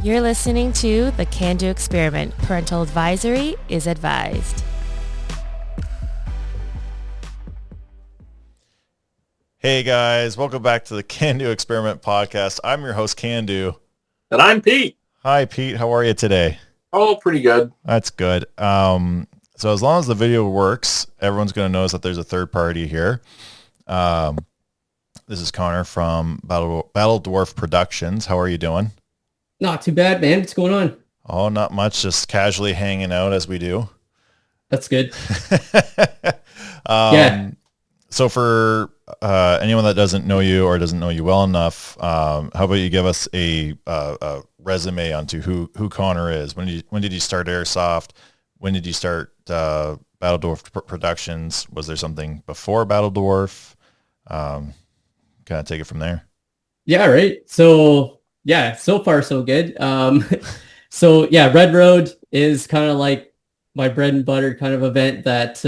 You're listening to the Cando Experiment. Parental advisory is advised. Hey guys, welcome back to the Cando Experiment podcast. I'm your host, Cando. And I'm Pete. Hi Pete, how are you today? Oh, pretty good. That's good. So as long as the video works, everyone's going to notice that there's a third party here. This is Connor from Battle Dwarf Productions. How are you doing? Not too bad, man. What's going on? Oh, not much. Just casually hanging out as we do. That's good. Yeah. So for anyone that doesn't know you or doesn't know you well enough, how about you give us a resume onto who Connor is? When did you start airsoft? When did you start Battle Dwarf Productions? Was there something before Battle Dwarf? Kind of take it from there. Yeah, right. So yeah, so far so good. So yeah, Red Road is kind of like my bread and butter kind of event that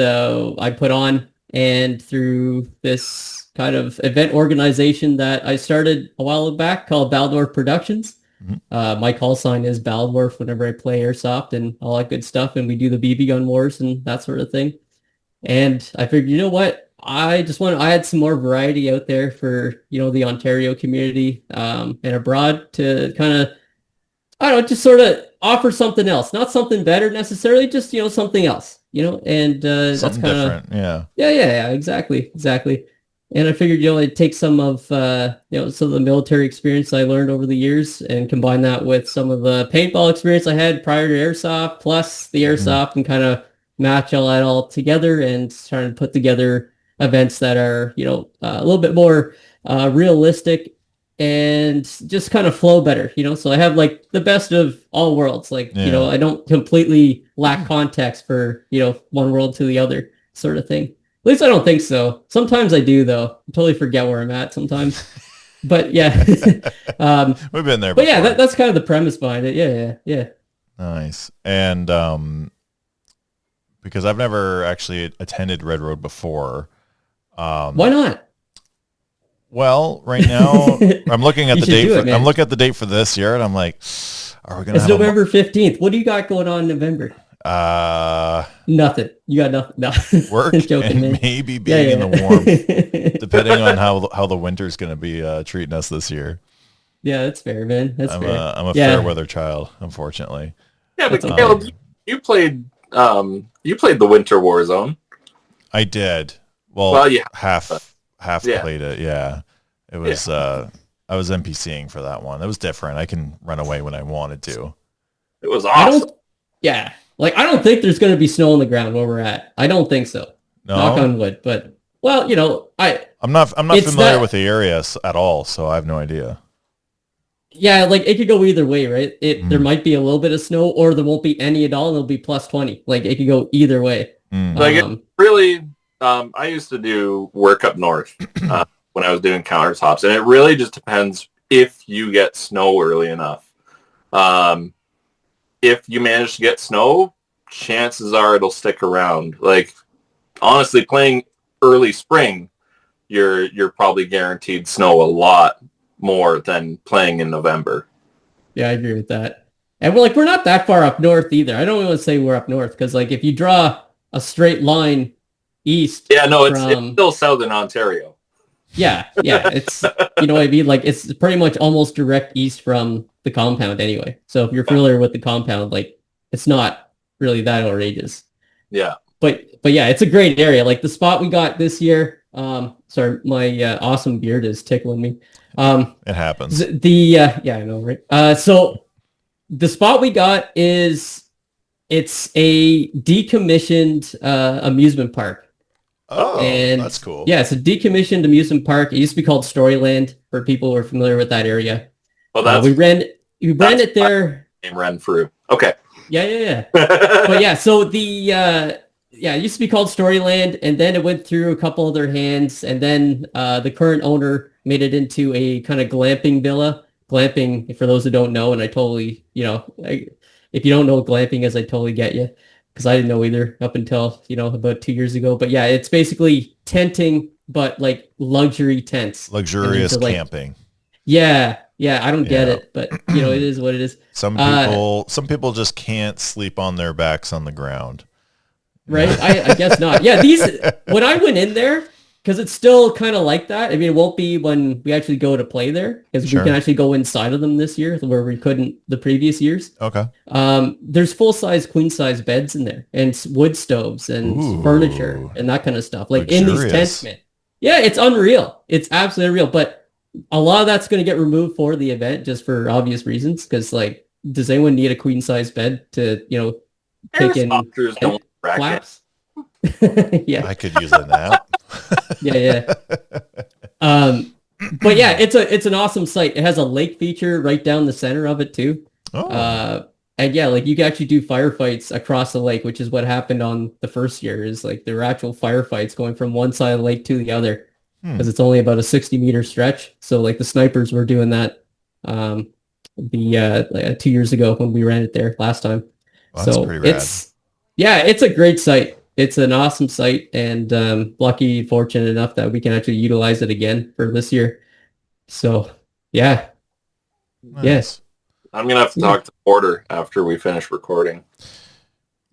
I put on, and through this kind of event organization that I started a while back called Battle Dwarf Productions. Mm-hmm. My call sign is Battle Dwarf whenever I play airsoft and all that good stuff, and we do the BB gun wars and that sort of thing. And I figured, you know what? I had some more variety out there for, the Ontario community and abroad to kind of, I don't know, just sort of offer something else, not something better necessarily, just, something else, and that's kind of, yeah, exactly. And I figured, I'd take some of, some of the military experience I learned over the years and combine that with some of the paintball experience I had prior to airsoft, plus the airsoft, and kind of match all that all together and trying to put together events that are, a little bit more realistic and just kind of flow better, so I have like the best of all worlds. Like, I don't completely lack context for, one world to the other sort of thing. At least I don't think so. Sometimes I do though. I totally forget where I'm at sometimes, but yeah. We've been there before. But yeah, that's kind of the premise behind it. Yeah. Nice. And because I've never actually attended Red Road before. Why not? Well, right now I'm looking at the date. I'm looking at the date for this year, and I'm like, "Are we gonna?" It's November 15th. What do you got going on in November? Nothing. You got nothing. No. Work joking, and maybe being in the warmth, depending on how the winter's going to be treating us this year. Yeah, that's fair, man. I'm a fair weather child, unfortunately. Yeah, but Caleb, you played the Winter War Zone. I did. Well, yeah, half played it. Yeah, it was. I was NPCing for that one. It was different. I can run away when I wanted to. It was awesome. I don't think there's going to be snow on the ground where we're at. I don't think so. No? Knock on wood. But I'm not familiar with the area at all, so I have no idea. Yeah, like it could go either way, right? There might be a little bit of snow, or there won't be any at all, and it'll be plus 20. Like it could go either way. It really. I used to do work up north when I was doing countertops, and it really just depends if you get snow early enough. If you manage to get snow, chances are it'll stick around. Like, honestly, playing early spring, you're probably guaranteed snow a lot more than playing in November. Yeah, I agree with that. And we're not that far up north either. I don't want to say we're up north because, like, if you draw a straight line east. Yeah, no, it's still southern Ontario. Yeah, it's, you know what I mean? Like, it's pretty much almost direct east from the compound anyway. So if you're familiar with the compound, like, it's not really that outrageous. Yeah. But yeah, it's a great area. Like, the spot we got this year, sorry, my awesome beard is tickling me. It happens. Yeah, I know, right? So the spot we got it's a decommissioned amusement park. Oh, and that's cool. Yeah, it's a decommissioned amusement park. It used to be called Storyland for people who are familiar with that area. Well, we ran it there. Ran through. Okay. Yeah. But yeah, so it used to be called Storyland, and then it went through a couple other hands, and then the current owner made it into a kind of glamping villa. Glamping, for those who don't know, and I totally, if you don't know what glamping is, I totally get you. Because I didn't know either up until, about 2 years ago. But yeah, it's basically tenting, but like luxury tents. Luxurious camping. Yeah. Yeah, I don't get Yeah. it, but you know, it is what it is. Some people just can't sleep on their backs on the ground. Right? I guess not. Yeah, when I went in there, because it's still kind of like that. I mean, it won't be when we actually go to play there, because Sure. we can actually go inside of them this year, where we couldn't the previous years. Okay. There's full-size, queen-size beds in there, and wood stoves, and Ooh. furniture, and that kind of stuff. Like in these Luxurious. tents, man. Yeah, it's unreal. It's absolutely unreal. But a lot of that's going to get removed for the event, just for obvious reasons. Because, like, does anyone need a queen-size bed to, you know, take in Airsofters don't bracket. flaps? Yeah. I could use a nap. Yeah. But yeah, it's an awesome site. It has a lake feature right down the center of it too. Oh. And yeah, like you can actually do firefights across the lake, which is what happened on the first year. Is like there were actual firefights going from one side of the lake to the other, because it's only about a 60-meter stretch. So like the snipers were doing that like 2 years ago when we ran it there last time. Well, that's so pretty rad. it's a great site. It's an awesome site, and fortunate enough that we can actually utilize it again for this year. So yeah. Nice. Yes. I'm going to have to talk to Porter after we finish recording.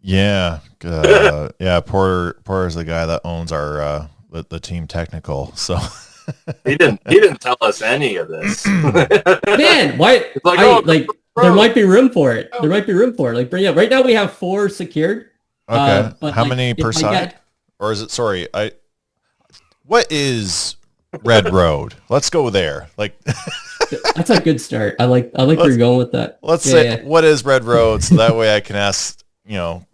Yeah. Yeah. Porter's the guy that owns our the team technical. So He didn't tell us any of this. Man, why? It's like, There might be room for it. There might be room for it. Like, yeah, right now we have 4 secured. okay. But How like, many if per I side? get- Or is it? Sorry, what is Red Road? Let's go there. Like, That's a good start. I like where you're going with that. let's Yeah, say yeah. what is Red Road, so that way I can ask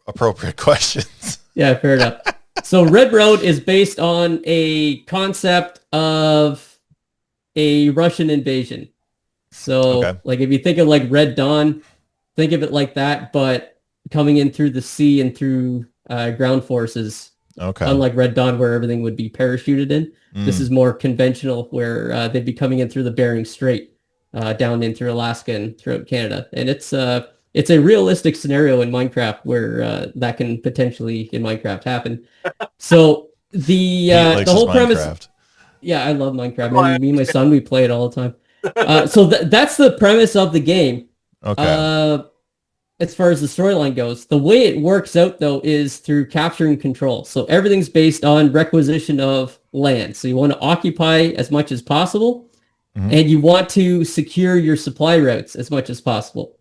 appropriate questions. Yeah, fair enough. So Red Road is based on a concept of a Russian invasion. So Okay. like if you think of like Red Dawn, think of it like that, but coming in through the sea and through ground forces. Okay. Unlike Red Dawn, where everything would be parachuted in. This Mm. is more conventional, where they'd be coming in through the Bering Strait, down in through Alaska and throughout Canada. And it's a realistic scenario in Minecraft where that can potentially in Minecraft happen. So He the likes whole his premise. Minecraft. Yeah, I love Minecraft. Man, me and my son, we play it all the time. So that's the premise of the game. Okay. As far as the storyline goes, the way it works out though is through capture and control. So everything's based on requisition of land. So you want to occupy as much as possible, and you want to secure your supply routes as much as possible.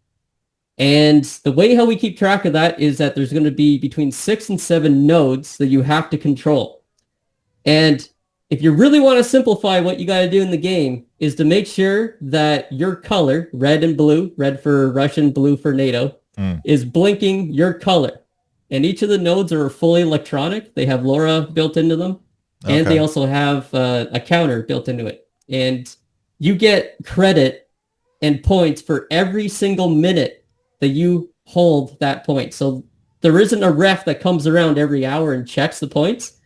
And the way how we keep track of that is that there's going to be between 6 and 7 nodes that you have to control. And if you really want to simplify what you got to do in the game is to make sure that your color, red and blue, red for Russian, blue for NATO, is blinking your color. And each of the nodes are fully electronic. They have LoRa built into them. And Okay. they also have a counter built into it. And you get credit and points for every single minute that you hold that point. So there isn't a ref that comes around every hour and checks the points.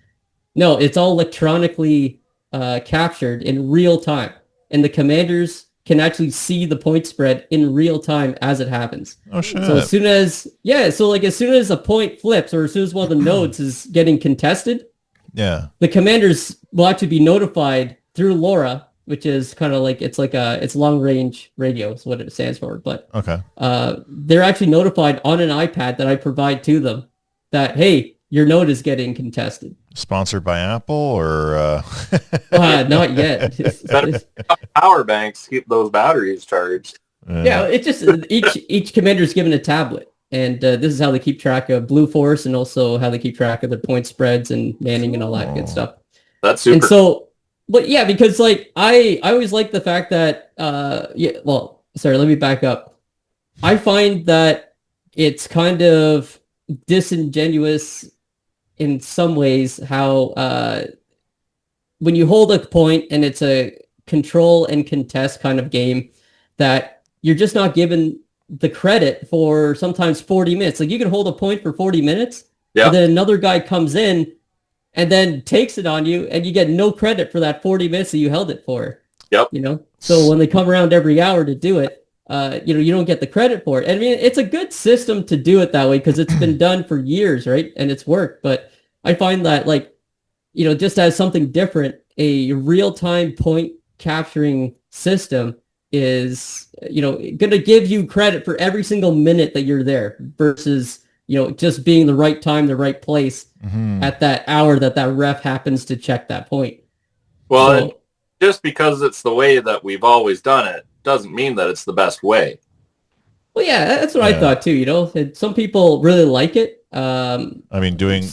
No, it's all electronically captured in real time. And the commanders can actually see the point spread in real time as it happens. Oh shit. So as soon as a point flips, or as soon as one of the nodes is getting contested, Yeah. the commanders will actually be notified through LoRa, which is kind of like it's long range radio is what it stands for. But Okay. they're actually notified on an iPad that I provide to them that, hey, your node is getting contested. Sponsored by Apple or Not yet. Power banks keep those batteries charged. Yeah, it's just each commander is given a tablet, and this is how they keep track of Blue Force, and also how they keep track of their point spreads and manning and all that good stuff. That's super. And so, but yeah, because like I always like the fact that let me back up. I find that it's kind of disingenuous in some ways how when you hold a point and it's a control and contest kind of game, that you're just not given the credit for sometimes 40 minutes. Like you can hold a point for 40 minutes, Yeah. and then another guy comes in and then takes it on you, and you get no credit for that 40 minutes that you held it for. Yep. You know? So when they come around every hour to do it, you don't get the credit for it. I mean, it's a good system to do it that way because it's been done for years, right? And it's worked. But I find that, like, just as something different, a real-time point capturing system is, going to give you credit for every single minute that you're there versus, just being the right time, the right place at that hour that ref happens to check that point. Well, and just because it's the way that we've always done it doesn't mean that it's the best way. Well, yeah, that's what I thought too. And some people really like it. I mean, doing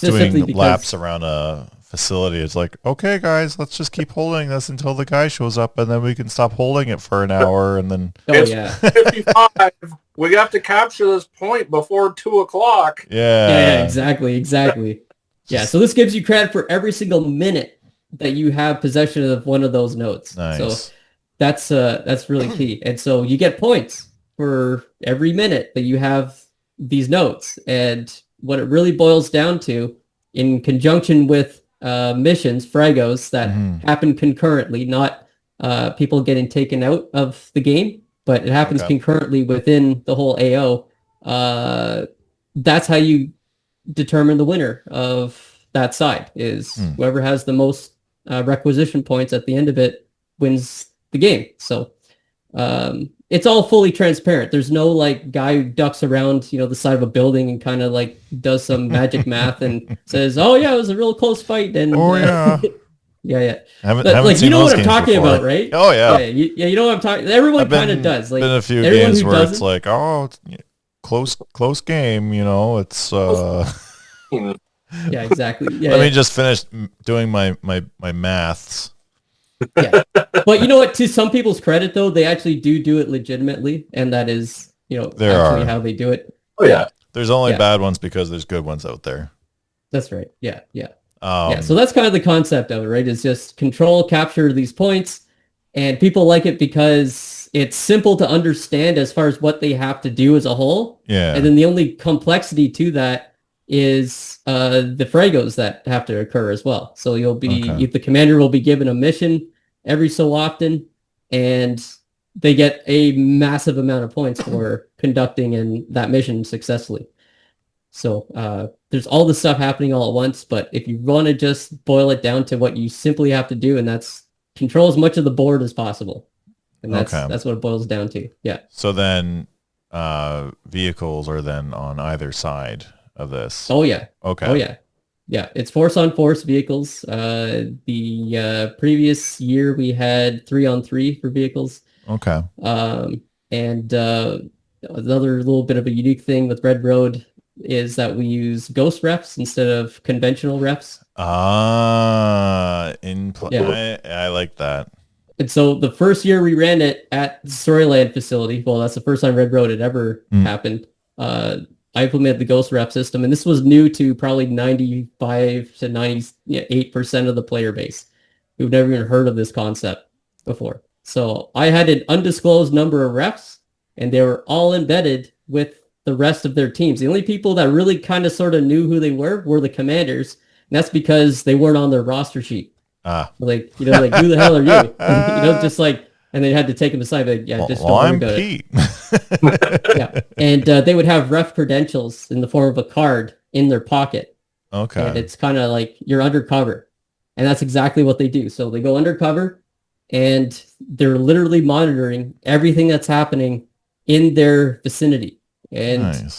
laps around a facility, it's like, okay, guys, let's just keep holding this until the guy shows up, and then we can stop holding it for an hour, and then. It's 55. We have to capture this point before 2:00. Yeah, exactly. Yeah, so this gives you credit for every single minute that you have possession of one of those nodes. Nice. So that's really key. And so you get points for every minute that you have these nodes. And what it really boils down to, in conjunction with missions, fragos that happen concurrently, not people getting taken out of the game, but it happens concurrently within the whole AO. That's how you determine the winner of that side, is whoever has the most requisition points at the end of it wins the game. So it's all fully transparent. There's no like guy who ducks around, the side of a building and kind of like does some magic math and says, "Oh yeah, it was a real close fight." And yeah. Haven't like seen what those I'm games talking before. about, right? Oh yeah. You know what I'm talking. Everyone kind of does. Like been a few everyone games who where doesn't, it's like, oh, it's close game. It's. Yeah, exactly. Yeah, Let me just finish doing my maths. Yeah, but you know what? To some people's credit, though, they actually do it legitimately, and that is, actually how they do it. Oh yeah. There's only bad ones because there's good ones out there. That's right. Yeah. So that's kind of the concept of it, right? Is just control, capture these points, and people like it because it's simple to understand as far as what they have to do as a whole. Yeah. And then the only complexity to that is the fragos that have to occur as well. So you'll be the commander will be given a mission every so often, and they get a massive amount of points for conducting that mission successfully. So there's all this stuff happening all at once, but if you want to just boil it down to what you simply have to do, and that's control as much of the board as possible. And that's what it boils down to. Yeah. So then vehicles are then on either side of this. Oh yeah. Okay. Oh yeah. Yeah. It's force on force vehicles. The previous year we had 3-on-3 for vehicles. Okay. And another little bit of a unique thing with Red Road is that we use ghost refs instead of conventional refs. I like that. And so the first year we ran it at the Storyland facility, well, that's the first time Red Road had ever happened. I implemented the ghost ref system, and this was new to probably 95 to 98% of the player base who've never even heard of this concept before. So I had an undisclosed number of refs, and they were all embedded with the rest of their teams. The only people that really kind of sort of knew who they were the commanders, and that's because they weren't on their roster sheet. Like, who the hell are you? Just like, and they had to take them aside. Like, just don't worry about Pete. Yeah, and they would have ref credentials in the form of a card in their pocket. Okay. And it's kind of like you're undercover, and that's exactly what they do. So they go undercover, and they're literally monitoring everything that's happening in their vicinity. And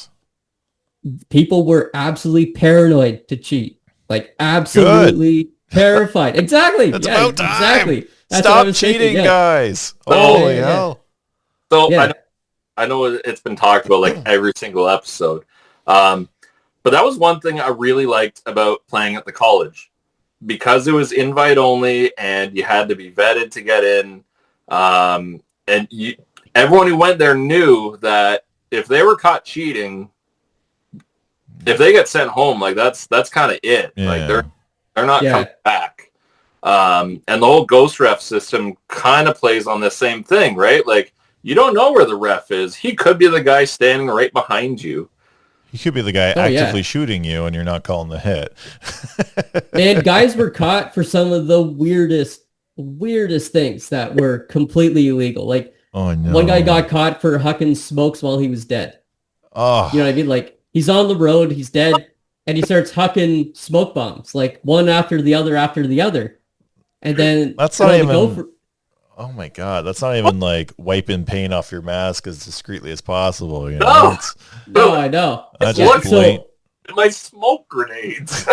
people were absolutely paranoid to cheat, like absolutely terrified. Exactly. It's about time. Exactly. That's Stop cheating, guys. Holy hell. So I know it's been talked about like every single episode. But that was one thing I really liked about playing at the college, because it was invite only and you had to be vetted to get in. And everyone who went there knew that if they were caught cheating, if they get sent home, like that's kind of it. Yeah. Like they're not coming back. And the whole ghost ref system kind of plays on the same thing, right? Like, you don't know where the ref is. He could be the guy standing right behind you. He could be the guy actively shooting you and you're not calling the hit. And guys were caught for some of the weirdest things that were completely illegal. Like, one guy got caught for hucking smokes while he was dead. Oh. You know what I mean? Like, he's on the road, he's dead, and he starts hucking smoke bombs, like one after the other. And then that's not even. Oh my God, that's not even like wiping paint off your mask as discreetly as possible. You know, No. No, I know. That's It's just blatant. My smoke grenades.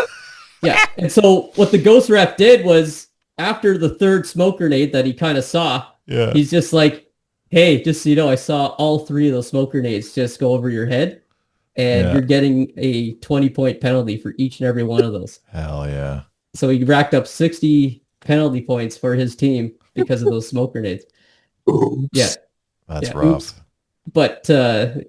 Yeah, and so what the ghost ref did was after the third smoke grenade that he kind of saw, Yeah. he's just like, hey, just so you know, I saw all 3 of those smoke grenades just go over your head, and Yeah. you're getting a 20-point penalty for each and every one of those. Hell yeah. So he racked up 60 penalty points for his team because of those smoke grenades. Oops. Yeah. That's Yeah, rough. oops. But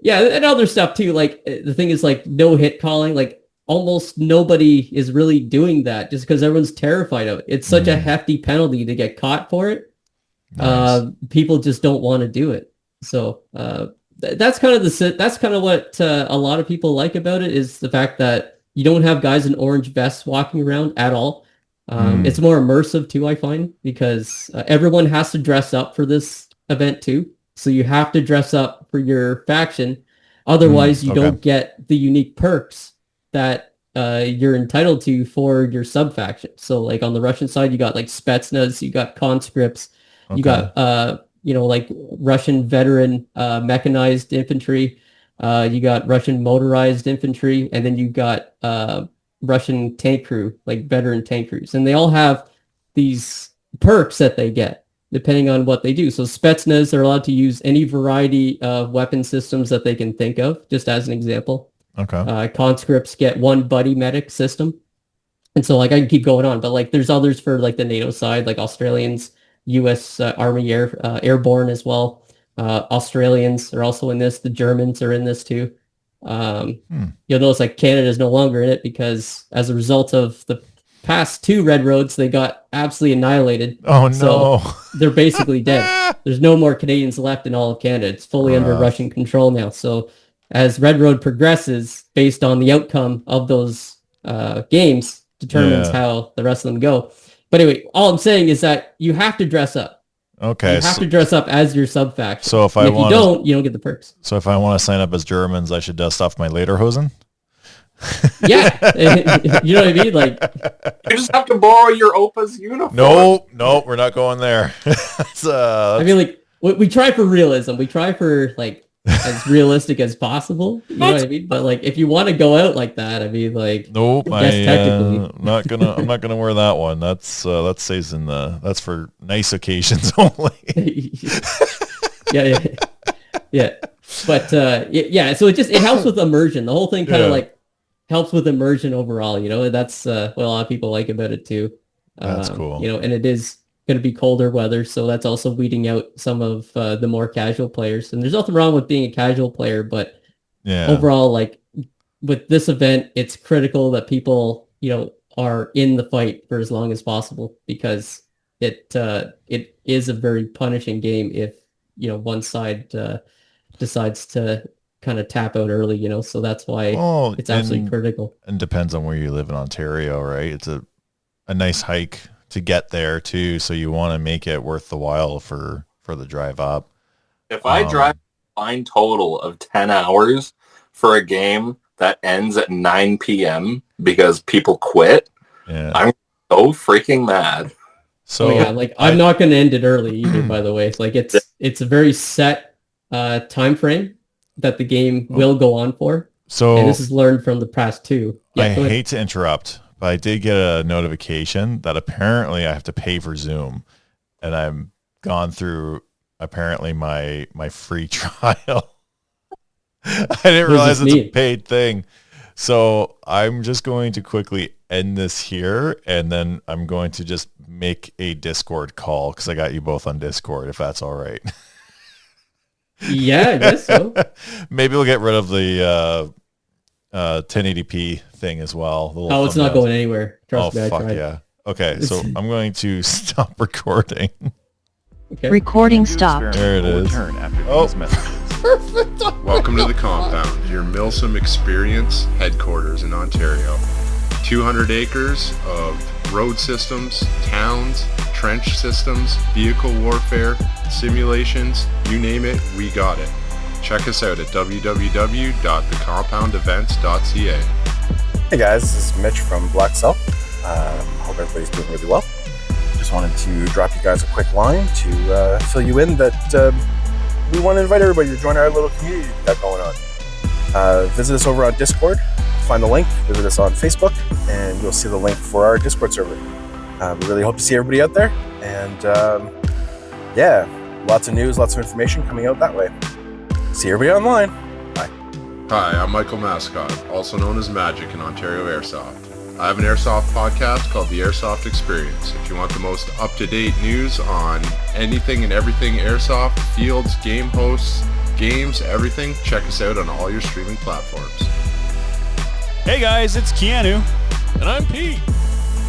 yeah, and other stuff too. Like the thing is like no hit calling. Like almost nobody is really doing that just because everyone's terrified of it. It's such a hefty penalty to get caught for it. Nice. People just don't want to do it. So that's kind of what a lot of people like about it is the fact that you don't have guys in orange vests walking around at all. It's more immersive too, I find, because everyone has to dress up for this event too. So you have to dress up for your faction. Otherwise, you don't get the unique perks that you're entitled to for your sub-faction. So like on the Russian side, you got like Spetsnaz, you got conscripts, you got, like Russian veteran mechanized infantry, you got Russian motorized infantry, and then you got Russian tank crew, like veteran tank crews. And they all have these perks that they get depending on what they do. So Spetsnaz are allowed to use any variety of weapon systems that they can think of, just as an example. Okay. Conscripts get one buddy medic system. And so like I can keep going on, but like there's others for like the NATO side, like Australians, US Army Airborne as well. Australians are also in this. The Germans are in this too. You'll notice like Canada is no longer in it because as a result of the past 2 red roads, they got absolutely annihilated. Oh no. So they're basically dead. There's no more Canadians left in all of Canada. It's fully under Russian control now. So as Red Road progresses, based on the outcome of those games, determines how the rest of them go. But anyway, all I'm saying is that you have to dress up. Okay. You have to dress up as your sub-faction. So if you don't get the perks. So if I want to sign up as Germans, I should dust off my Lederhosen? Yeah. You know what I mean? Like, You just have to borrow your Opa's uniform. No, we're not going there. I mean, like, we try for realism. We try for, like, as realistic as possible. You know what I mean? But, like, if you want to go out like that, I mean, like, nope, yes, technically. I'm not gonna wear that one. That stays in that's for nice occasions only. Yeah. But, yeah, so it helps with immersion. The whole thing kind of, like, helps with immersion overall, you know, and that's what a lot of people like about it too. That's cool. You know, and it is going to be colder weather, so that's also weeding out some of the more casual players. And there's nothing wrong with being a casual player, but overall, like with this event, it's critical that people, you know, are in the fight for as long as possible because it is a very punishing game if, you know, one side decides to kind of tap out early, you know, so that's why it's absolutely critical. And depends on where you live in Ontario, right? It's a nice hike to get there too, so you want to make it worth the while for the drive up. If I drive a fine total of 10 hours for a game that ends at 9 p.m. because people quit, I'm so freaking mad. So like I'm not going to end it early either, by the way. Like it's a very set time frame that the game will go on for. So, and this is learned from the past 2. I hate to interrupt, but I did get a notification that apparently I have to pay for Zoom, and I'm gone through apparently my free trial. I didn't realize it's a paid thing. So I'm just going to quickly end this here, and then I'm going to just make a Discord call because I got you both on Discord, if that's all right. Yeah, I guess so. Maybe we'll get rid of the 1080p thing as well. It's not going anywhere. Trust me, I tried. Yeah. Okay, so I'm going to stop recording. Okay. Recording stopped. There it is. Perfect. Welcome to the compound, your Milsom Experience headquarters in Ontario. 200 acres of road systems, towns, trench systems, vehicle warfare, simulations, you name it, we got it. Check us out at www.thecompoundevents.ca. Hey guys, this is Mitch from Blackcell. Hope everybody's doing really well. just wanted to drop you guys a quick line to fill you in that we want to invite everybody to join our little community we got going on. Visit us over on Discord, find the link, visit us on Facebook, and you'll see the link for our Discord server. We really hope to see everybody out there, and yeah, lots of news, lots of information coming out that way. See everybody online. Bye. Hi, I'm Michael Mascot, also known as Magic in Ontario Airsoft. I have an airsoft podcast called the Airsoft Experience. If you want the most up-to-date news on anything and everything airsoft, fields, game hosts, games, everything, check us out on all your streaming platforms. Hey guys, it's Keanu. And I'm Pete.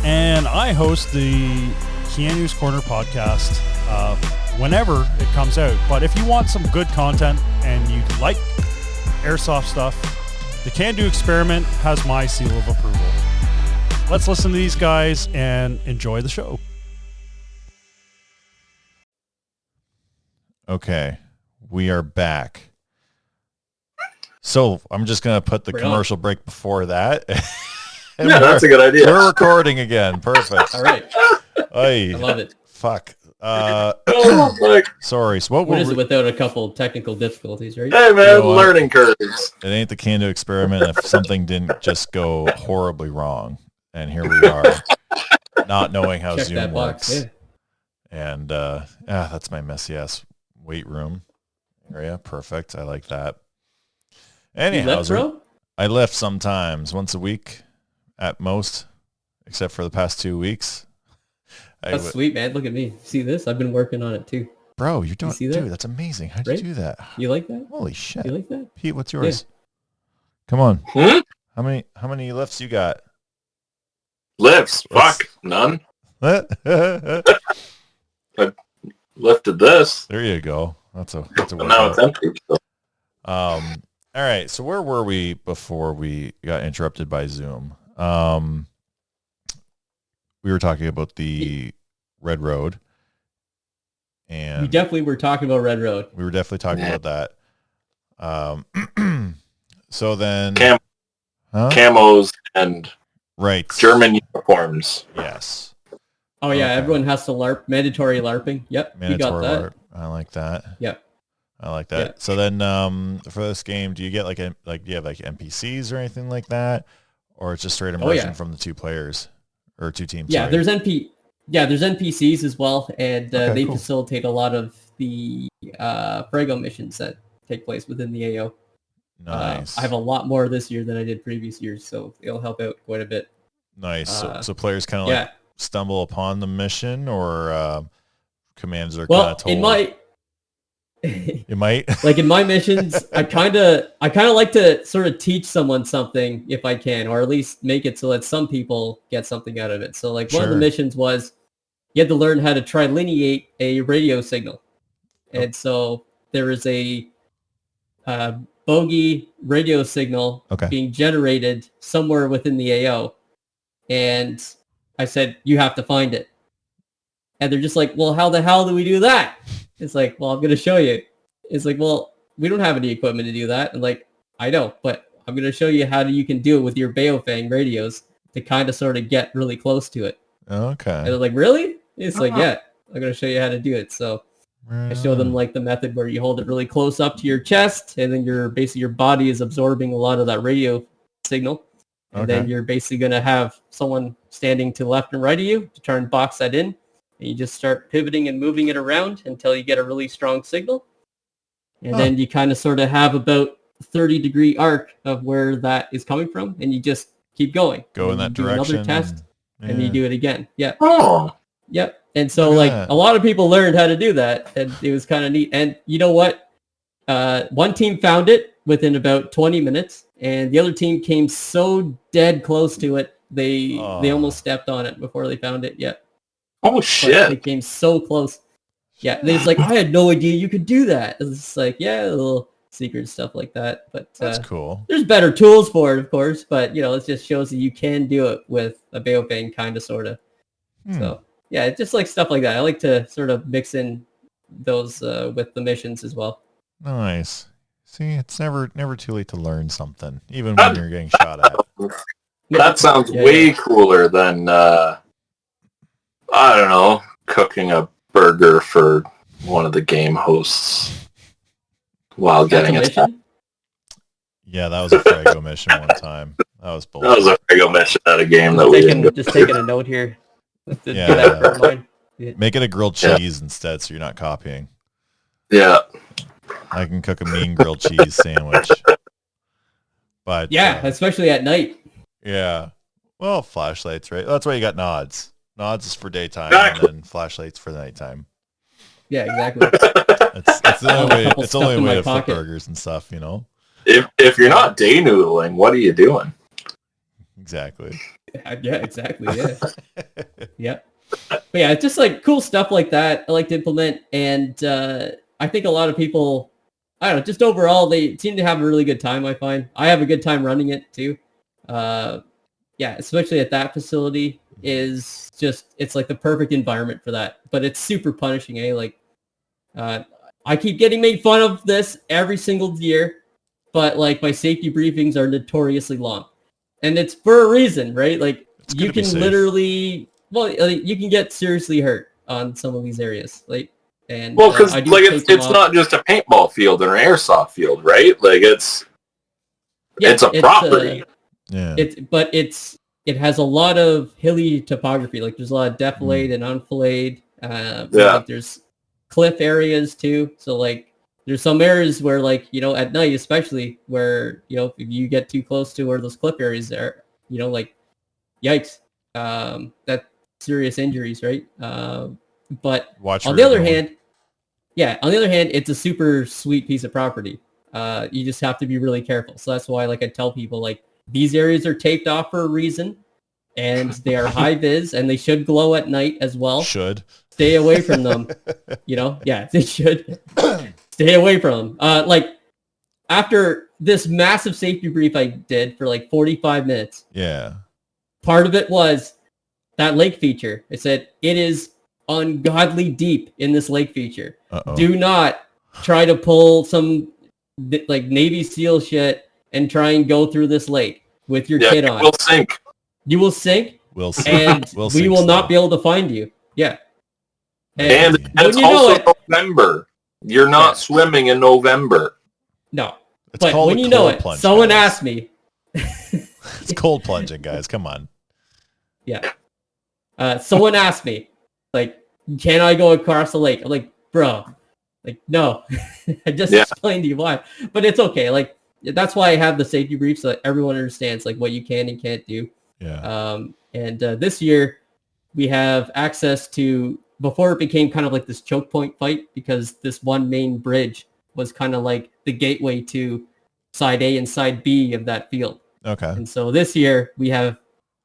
And I host the Keanu's Corner podcast whenever it comes out. But if you want some good content and you like airsoft stuff, the Cando Experiment has my seal of approval. Let's listen to these guys and enjoy the show. Okay, we are back. So I'm just going to put the commercial break before that. Yeah, that's a good idea. We're recording again. Perfect. All right. I love it. Fuck. Like, Sorry. So what is it without a couple technical difficulties, right? hey man, You know what? learning curves. It ain't the Cando Experiment if something didn't just go horribly wrong. And here we are, not knowing how Check Zoom that box, works. yeah. And that's my messy ass weight room area. Perfect. I like that. Anyhow, You lift, bro? I lift sometimes, once a week at most, except for the past 2 weeks. That's sweet, man. Look at me. See this? I've been working on it too. Bro, you're doing, see that? dude, that's amazing. How'd Right? you do that? You like that? Holy shit. You like that? Pete, what's yours? Come on. How many lifts you got? Lifts? Fuck, none. There I lifted this, you go. That's a but now it's empty. So. all right, so where were we before we got interrupted by Zoom? We were talking about the Red Road, and We definitely were talking about Red Road. we were definitely talking about that. So then, Camos and right, German uniforms. yes, Oh yeah, Okay. everyone has to LARP, mandatory LARPing. Yep, you got mandatory that. LARP. I like that. Yep. I like that. Yeah. So then, for this game, do you get do you have like NPCs or anything like that, or it's just straight immersion from the two players or two teams? Yeah, sorry. there's NPCs as well, and Okay, they cool. facilitate a lot of the Frago missions that take place within the AO. Nice. I have a lot more this year than I did previous years, so it'll help out quite a bit. Nice. So players kind of Yeah. like stumble upon the mission, or commands are kind Well, of told. in my You might. like in my missions, I kind of like to sort of teach someone something if I can, or at least make it so that some people get something out of it. So like one of the Sure. missions was you had to learn how to trilineate a radio signal. And so there is a bogey radio signal Okay. being generated somewhere within the AO. And I said, you have to find it. And they're just like, well, how the hell do we do that? It's like, well, I'm going to show you. It's like, well, we don't have any equipment to do that. And like, I know, but I'm going to show you how you can do it with your Baofeng radios to kind of sort of get really close to it. Okay. And they're like, really? It's like, yeah, I'm going to show you how to do it. So I show them like the method where you hold it really close up to your chest, and then your body is absorbing a lot of that radio signal. And then you're basically going to have someone standing to the left and right of you to try and box that in. And you just start pivoting and moving it around until you get a really strong signal. And then you kind of sort of have about 30-degree arc of where that is coming from. And you just keep going. Go in And that you do direction. another test, and you do it again. Yeah. Oh, Yep. And so Look at like that. a lot of people learned how to do that, and it was kind of neat. And you know what? One team found it within about 20 minutes, and the other team came so dead close to it, they almost stepped on it before they found it. Yeah. oh But shit! they came so close. Yeah. They was like, I had no idea you could do that. It's just like, yeah, a little secret stuff like that. But That's cool. there's better tools for it, of course. But you know, it just shows that you can do it with a Baofeng kind of, sort of. So yeah, it's just like stuff like that. I like to sort of mix in those with the missions as well. Nice. See, it's never too late to learn something, even when you're getting shot at. That sounds Yeah, way cooler than I don't know, cooking a burger for one of the game hosts while getting That's a attacked. mission? Yeah, that was a Frago mission one time. That was bullshit. That was a Frago mission at a game that we didn't go Just taking a note here. To Yeah. get that for mine. Make it a grilled cheese instead, so you're not copying. Yeah. I can cook a mean grilled cheese sandwich. But Yeah, especially at night. yeah. Well, flashlights, right? That's why you got nods. Nods is for daytime, Exactly. and then flashlights for the nighttime. Yeah, exactly. It's the only way. Couple It's the only stuff in way my to flip pocket. burgers and stuff, you know. If you're not day noodling, what are you doing? Exactly. Yeah, exactly. Yeah. Yeah. But yeah, it's just like cool stuff like that I like to implement. And I think a lot of people, I don't know, just overall, they seem to have a really good time, I find. I have a good time running it too. Yeah, especially at that facility is just, it's like the perfect environment for that. But it's super punishing, eh? Like, I keep getting made fun of this every single year, but like my safety briefings are notoriously long. And it's for a reason, right? Like It's good you to be can safe. literally, you can get seriously hurt on some of these areas. Like, and Well, because I do like take them it's off. not just a paintball field or an airsoft field, right? Like it's a property. Yeah. It has a lot of hilly topography. Like there's a lot of defilade and unfilade. Yeah. Like there's cliff areas too. So like there's some areas where like, you know, at night especially where, you know, if you get too close to where those cliff areas are, you know, like yikes. That's serious injuries, right? But Watch on where the you're other going. hand, it's a super sweet piece of property. You just have to be really careful. So that's why like I tell people like these areas are taped off for a reason and they are high vis and they should glow at night as well. Should. Stay away from them. You know, yeah, they should stay away from them. Like after this massive safety brief I did for like 45 minutes, Yeah. part of it was that lake feature. It said it is ungodly deep in this lake feature. Uh-oh. Do not try to pull some like Navy SEAL shit and try and go through this lake with your kid on. We'll sink. You will sink, We'll see. and We'll we sink will not slow. be able to find you. Yeah. And when it's you know also it, November. You're not swimming in November. no. It's But called when a you know cold it, plunge, someone guys. asked me. It's cold plunging, guys. Come on. Yeah. Someone asked me, like, can I go across the lake? I'm like, bro, like, no. I just explained to you why. But it's okay. Like, that's why I have the safety brief so that everyone understands, like, what you can and can't do. Yeah. And this year, we have access to, before it became kind of like this choke point fight, because this one main bridge was kind of like the gateway to side A and side B of that field. Okay. And so this year we have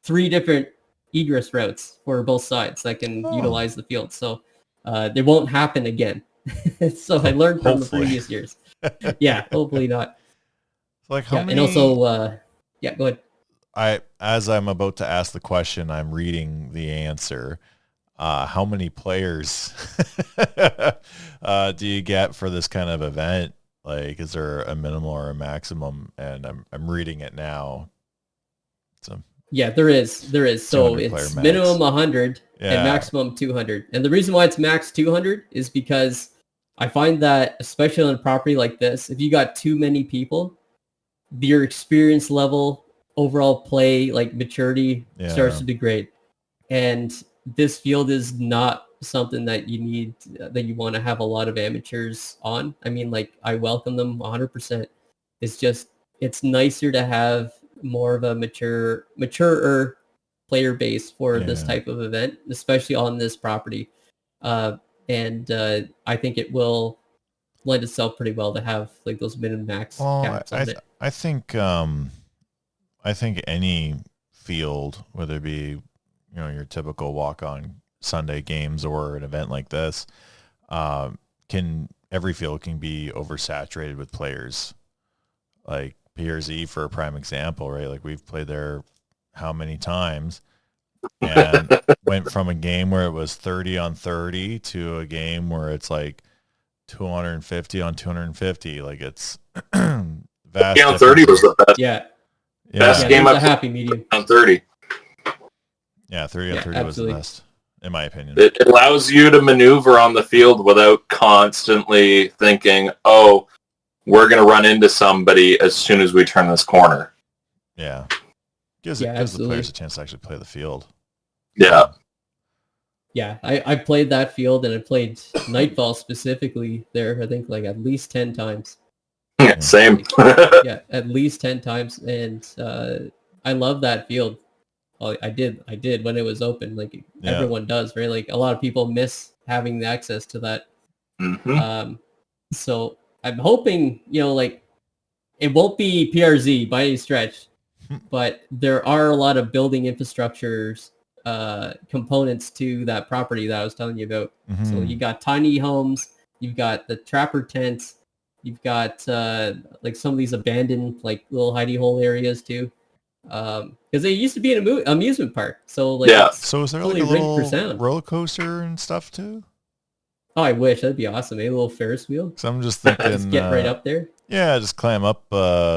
3 different egress routes for both sides that can utilize the field. So they won't happen again. So I learned from the Hopefully. previous years. Yeah, hopefully not. Like how Yeah, many? and also, go ahead. As I'm about to ask the question, I'm reading the answer. How many players do you get for this kind of event? Like, is there a minimum or a maximum? And I'm reading it now. So Yeah, there is. So 200 player it's max. minimum 100 Yeah. and maximum 200. And the reason why it's max 200 is because I find that, especially on a property like this, if you got too many people, your experience level, overall play, like maturity starts to degrade. And this field is not something that you need, that you want to have a lot of amateurs on. I mean, like, I welcome them 100%. It's just, it's nicer to have more of a maturer player base for this type of event, especially on this property. And I think it will lend itself pretty well to have like those min and max caps on it. I think any field, whether it be, you know, your typical walk-on Sunday games or an event like this, every field can be oversaturated with players. Like PRZ for a prime example, right? Like we've played there how many times and went from a game where it was 30 on 30 to a game where it's like 250 on 250. Like it's vast. Yeah, on 30 was the best. Yeah. Best Yeah, game there's I've a happy medium. on 30. Yeah, 30 on Yeah, 30 absolutely. was the best. in my opinion. It allows you to maneuver on the field without constantly thinking, oh, we're going to run into somebody as soon as we turn this corner. Yeah. Gives the players a chance to actually play the field. Yeah. Yeah, I played that field, and I played Nightfall specifically there, I think, like, at least 10 times. Yeah, same. Yeah, at least 10 times, and I love that field. Well, I did when it was open, like everyone does, right? Like, a lot of people miss having the access to that. Mm-hmm. So I'm hoping, like, it won't be PRZ by any stretch, but there are a lot of building infrastructures components to that property that I was telling you about. So you got tiny homes, you've got the trapper tents, you've got like some of these abandoned like little hidey hole areas too. Because they used to be an amusement park. So like, yeah. So is there like a little roller coaster and stuff too? Oh, I wish. That'd be awesome. A little Ferris wheel. So I'm just thinking, just get right up there. Yeah, just climb up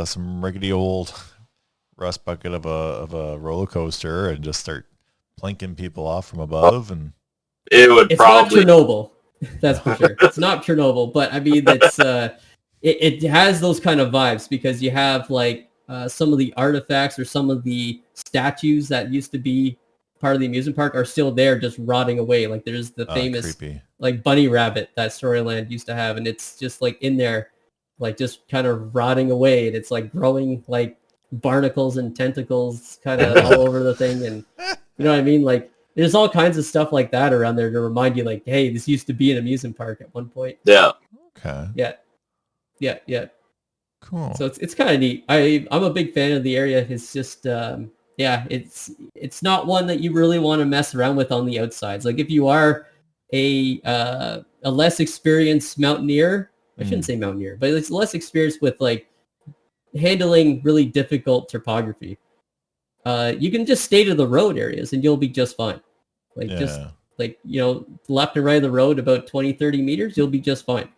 some rickety old rust bucket of a roller coaster and just start plinking people off from above. And it's not Chernobyl, that's for sure. It's not Chernobyl, but I mean, it's it has those kind of vibes because you have like some of the artifacts or some of the statues that used to be part of the amusement park are still there, just rotting away. Like there's the famous like bunny rabbit that Storyland used to have, and it's just like in there, like just kind of rotting away, and it's like growing like barnacles and tentacles kind of all over the thing, and you know what I mean? Like there's all kinds of stuff like that around there to remind you, like, hey, this used to be an amusement park at one point. Yeah. Okay. Yeah. Cool. So it's kind of neat. I'm a big fan of the area. It's just it's not one that you really want to mess around with on the outsides. Like if you are a less experienced mountaineer, I shouldn't say mountaineer, but it's less experienced with like handling really difficult topography. You can just stay to the road areas and you'll be just fine. Like just like, left and right of the road about 20, 30 meters, you'll be just fine.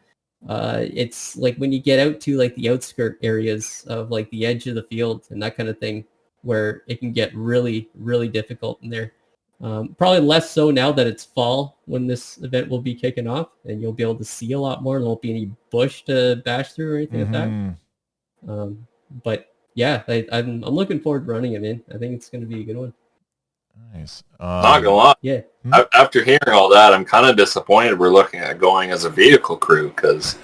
It's like when you get out to like the outskirt areas of like the edge of the field and that kind of thing, where it can get really, really difficult in there. Probably less so now that it's fall when this event will be kicking off, and you'll be able to see a lot more. There won't be any bush to bash through or anything like that. But yeah, I'm looking forward to running it, man. I think it's going to be a good one. Nice. Not gonna lie. Yeah. After hearing all that, I'm kind of disappointed we're looking at going as a vehicle crew because.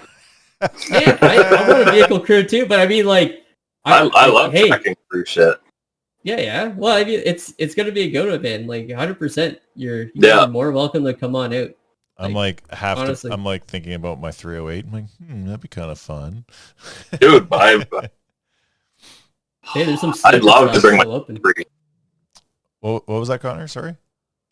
Yeah, I want a vehicle crew too, but I mean, like, I love tracking crew shit. Yeah. Well, I mean, it's going to be a go to man. Like 100%. You're more welcome to come on out. I'm like honestly, I'm like thinking about my 308. I'm like, that'd be kind of fun. Dude, hey, there's some. I'd love to bring my open. What was that, Connor? Sorry.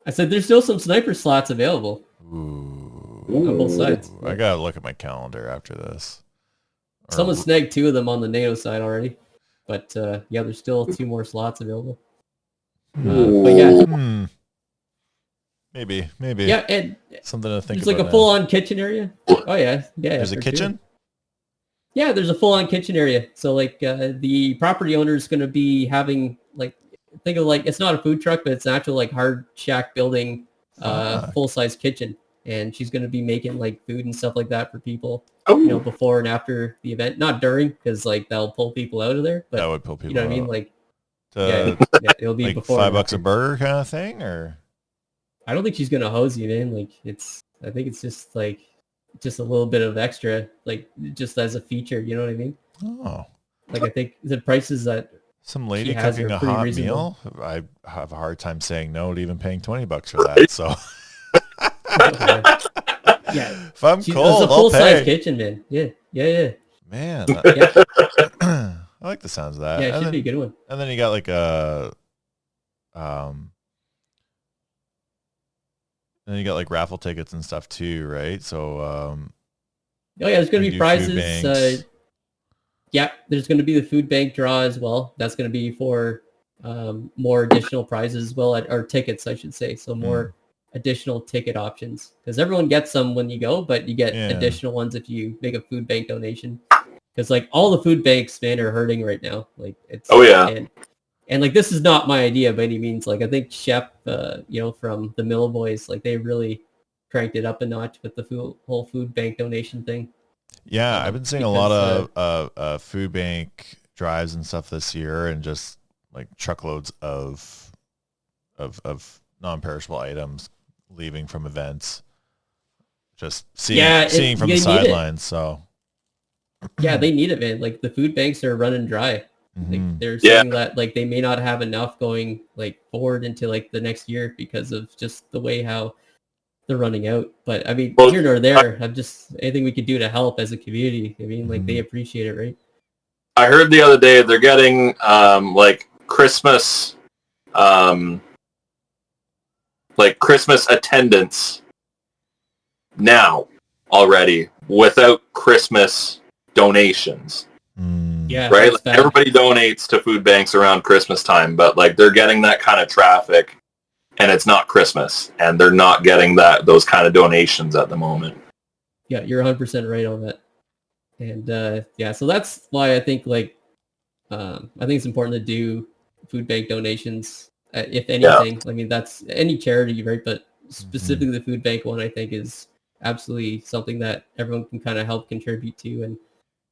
I said there's still some sniper slots available. Ooh. On both sides. I gotta look at my calendar after this. Someone snagged 2 of them on the NATO side already. But there's still 2 more slots available. But yeah. Maybe. Yeah, and something to think about. There's like a full-on kitchen area. Oh yeah. There's a kitchen? Sure. Yeah, there's a full-on kitchen area. So like the property owner is going to be having like, think of like, it's not a food truck, but it's an actual like hard shack building full-size kitchen. And she's going to be making like food and stuff like that for people, before and after the event. Not during, because like that'll pull people out of there. But that would pull people out. You know what I mean? Like, it'll be like before $5 a burger kind of thing, or? I don't think she's going to hose you, man. Like I think it's just like, just a little bit of extra, like just as a feature. You know what I mean? Oh. Like I think the prices that some lady cooking a hot meal, I have a hard time saying no to even paying $20 for that. So. Yeah, if I'm cold, it's a full-size kitchen, man. Yeah. Man, I like the sounds of that. Yeah, it should be a good one. And then you got like then you got like raffle tickets and stuff too, right? So, there's going to be prizes. There's going to be the food bank draw as well. That's going to be for more additional prizes as well, or tickets, I should say. So more additional ticket options, because everyone gets some when you go, but you get additional ones if you make a food bank donation. Because like all the food banks, man, are hurting right now. Like it's and And like, this is not my idea by any means. Like, I think Shep, from the Mill Boys, like they really cranked it up a notch with the whole food bank donation thing. Yeah, I've been seeing a lot of food bank drives and stuff this year, and just like truckloads of non-perishable items leaving from events. Just seeing from the sidelines. So yeah, they need it, man. Like the food banks are running dry. Mm-hmm. Like they're saying that like they may not have enough going like forward into like the next year because of just the way how they're running out. But I mean, here nor there. I'm just anything we could do to help as a community. I mean, like they appreciate it, right? I heard the other day they're getting like Christmas attendance now already without Christmas donations. Yeah, right. Like, everybody donates to food banks around Christmas time, but like they're getting that kind of traffic, and it's not Christmas, and they're not getting those kind of donations at the moment. Yeah, you're 100% right on that. And so that's why I think like I think it's important to do food bank donations. If anything, I mean that's any charity, right? But specifically the food bank one, I think is absolutely something that everyone can kind of help contribute to, and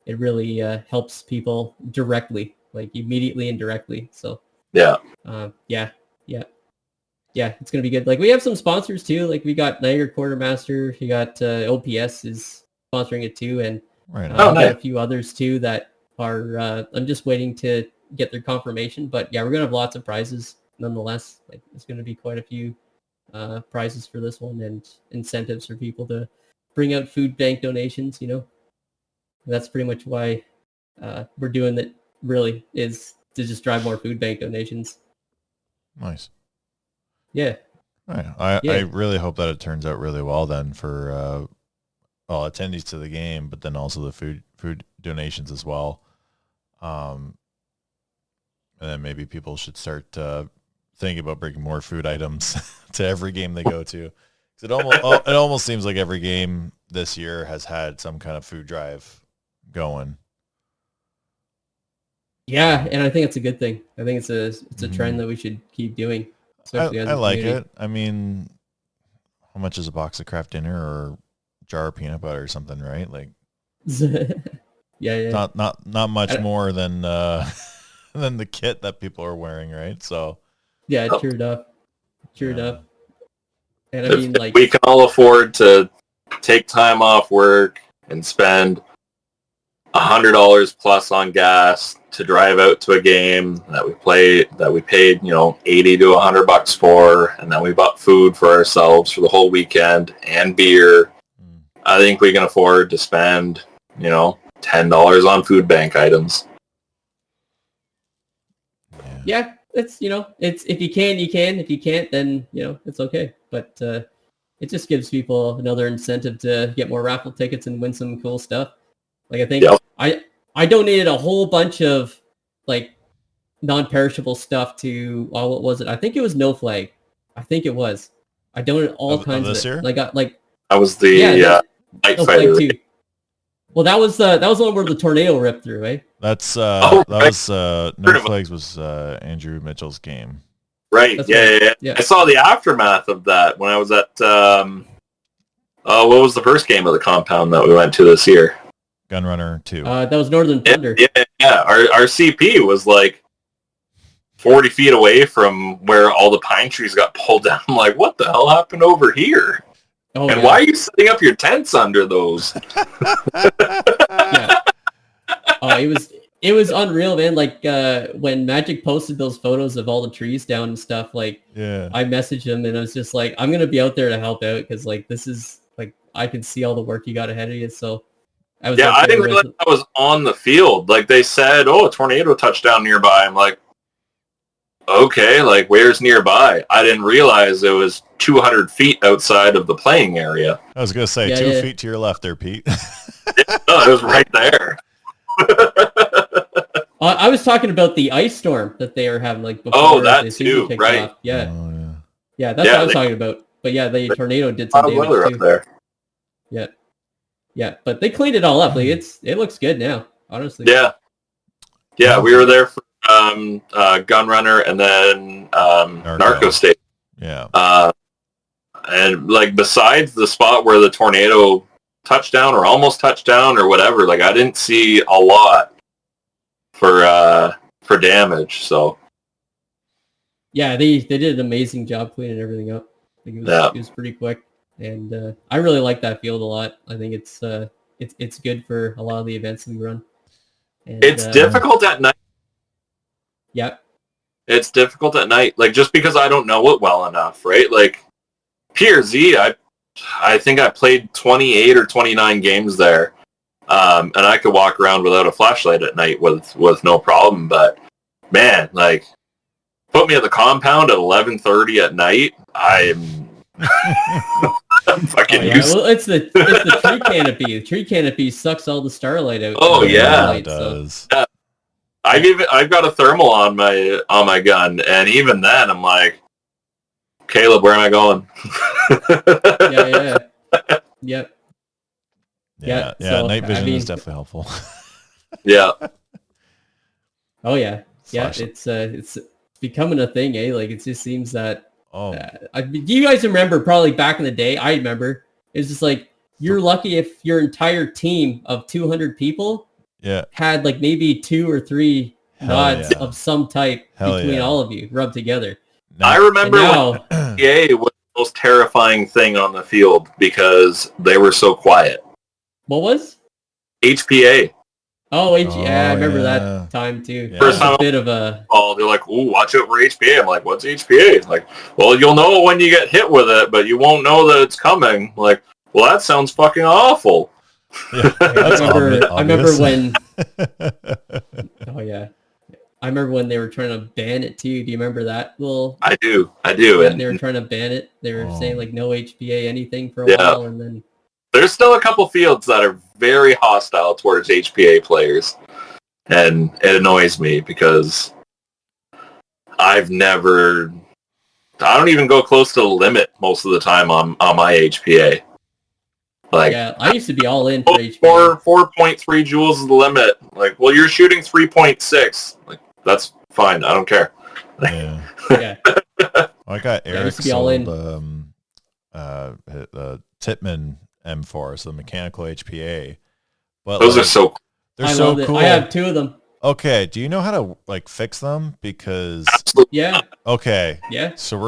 it really helps people directly, like immediately and directly. So yeah, it's gonna be good. Like we have some sponsors too. Like we got Niagara Quartermaster, we got OPS is sponsoring it too, and a few others too that are. I'm just waiting to get their confirmation, but yeah, we're gonna have lots of prizes nonetheless. Like it's gonna be quite a few prizes for this one and incentives for people to bring out food bank donations. That's pretty much why we're doing that. Really, is to just drive more food bank donations. Nice. Yeah. I really hope that it turns out really well then for attendees to the game, but then also the food donations as well. And then maybe people should start thinking about bringing more food items to every game they go to. 'Cause it almost seems like every game this year has had some kind of food drive going. Yeah, and I think it's a good thing. I think it's a trend that we should keep doing. I like it. I mean, how much is a box of Kraft Dinner or jar of peanut butter or something, right? Like, yeah. Not much more than than the kit that people are wearing, right? So yeah, true enough. And I mean, like we can all afford to take time off work and spend $100 plus on gas to drive out to a game that we paid, $80 to $100 for, and then we bought food for ourselves for the whole weekend and beer. I think we can afford to spend, $10 on food bank items. Yeah, it's if you can, you can. If you can't, then it's okay. But it just gives people another incentive to get more raffle tickets and win some cool stuff. Like I think I donated a whole bunch of like non-perishable stuff to what was it? I think it was No Flag. I think it was. I donated all kinds of it. Year? And I got like that was the Night No Fighter. Flag 2. Well, that was the one where the tornado ripped through, right? That's No Flags was Andrew Mitchell's game. Right. Yeah. I saw the aftermath of that when I was at what was the first game of the compound that we went to this year? Gunrunner 2. That was Northern Thunder. Yeah. Our CP was like 40 feet away from where all the pine trees got pulled down. I'm like, what the hell happened over here? Oh, and why are you setting up your tents under those? Yeah. Oh, it was unreal, man. Like when Magic posted those photos of all the trees down and stuff, like I messaged him and I was just like, I'm gonna be out there to help out because like this is like I can see all the work you got ahead of you. So I didn't realize I was on the field. Like they said, a tornado touchdown nearby. I'm like, okay, like where's nearby? I didn't realize it was 200 feet outside of the playing area. I was gonna say 2 feet to your left there, Pete. No, it was right there. I was talking about the ice storm that they were having like before. Oh, that too, right? Off. Yeah. Oh, yeah, that's what I was talking about. But yeah, the tornado did some damage too. Up there. Yeah, but they cleaned it all up. Like it looks good now, honestly. Yeah, we were there for Gun Runner, and then Narco State. Yeah. And like besides the spot where the tornado touchdown or almost touchdown or whatever, like I didn't see a lot for damage. So yeah, they did an amazing job cleaning everything up. Like it was pretty quick, and I really like that field a lot. I think it's good for a lot of the events we run. And, it's difficult at night. Yeah. It's difficult at night, like just because I don't know it well enough, right? Like PRZ, I think I played 28 or 29 games there, and I could walk around without a flashlight at night with no problem. But man, like put me at the compound at 11:30 at night, I'm fucking used. Well, it's the tree canopy. The tree canopy sucks all the starlight out. Oh yeah, it does. So. I've got a thermal on my gun, and even then I'm like, Caleb, where am I going? Yep. Yeah. So, Night vision is definitely helpful. Yeah. Oh yeah. Yeah. It's becoming a thing, eh? Like it just seems that. Do you guys remember? Probably back in the day, I remember it's just like you're lucky if your entire team of 200 people. Yeah. Had like maybe 2 or 3 nods of some type between all of you rubbed together. I remember when HPA was the most terrifying thing on the field because they were so quiet. What was? HPA. Oh, yeah, I remember that time too. Yeah. First time a bit of a... Oh, they're like, ooh, watch out for HPA. I'm like, what's HPA? It's like, well, you'll know when you get hit with it, but you won't know that it's coming. Like, well, that sounds fucking awful. Yeah, I remember when... Oh, yeah. I remember when they were trying to ban it too. Do you remember that little... I do. And they were trying to ban it. They were saying like no HPA anything for a while, and then... There's still a couple fields that are very hostile towards HPA players. And it annoys me because I don't even go close to the limit most of the time on my HPA. Like, yeah, I used to be all in for HPA. 4.3 joules is the limit. Like, well, you're shooting 3.6. Like, that's fine. I don't care. Yeah. Yeah. I got Eric sold Titman M4, so the mechanical HPA. But those are so cool. They're so cool. I have 2 of them. Okay, do you know how to like fix them? Because yeah. Okay. Yeah. So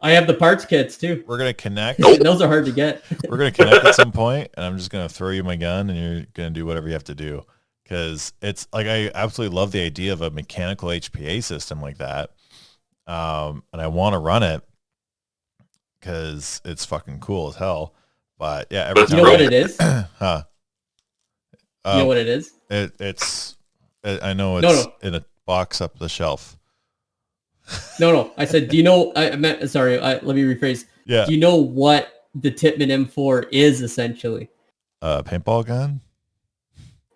I have the parts kits too. We're gonna connect. Those are hard to get. We're gonna connect at some point, and I'm just gonna throw you my gun, and you're gonna do whatever you have to do. Because it's like I absolutely love the idea of a mechanical HPA system like that, and I want to run it because it's fucking cool as hell. But yeah, every time you know what it is? Huh? You know what it is? I know it's in a box up the shelf. No. I said, do you know? I meant. Sorry. Let me rephrase. Yeah. Do you know what the Titman M4 is essentially? Paintball gun.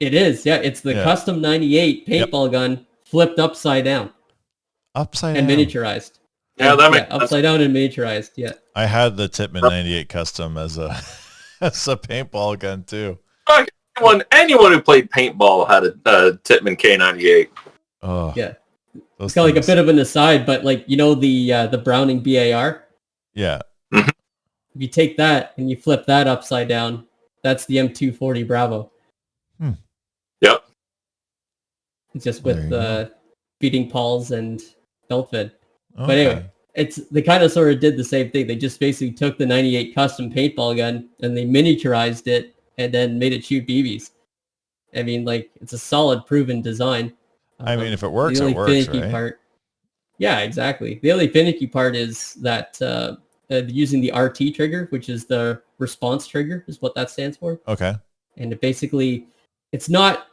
It is. Yeah. It's the custom 98 paintball gun flipped upside down. Upside and down. miniaturized. Yeah, that makes upside down and miniaturized. Yeah. I had the Titman 98 custom as a paintball gun too. Anyone who played paintball had a Titman K98. Oh yeah, it's got like a bit of an aside, but like the Browning BAR. Yeah. If you take that and you flip that upside down, that's the M240 Bravo. Yep. It's just with feeding pawls and belt fed. Okay. But anyway, they kind of sort of did the same thing. They just basically took the 98 custom paintball gun and they miniaturized it and then made it shoot BBs. I mean, like, it's a solid, proven design. I mean, if it works, it works, right? Yeah, exactly. The only finicky part is that using the RT trigger, which is the response trigger, is what that stands for. Okay. And it basically, it's not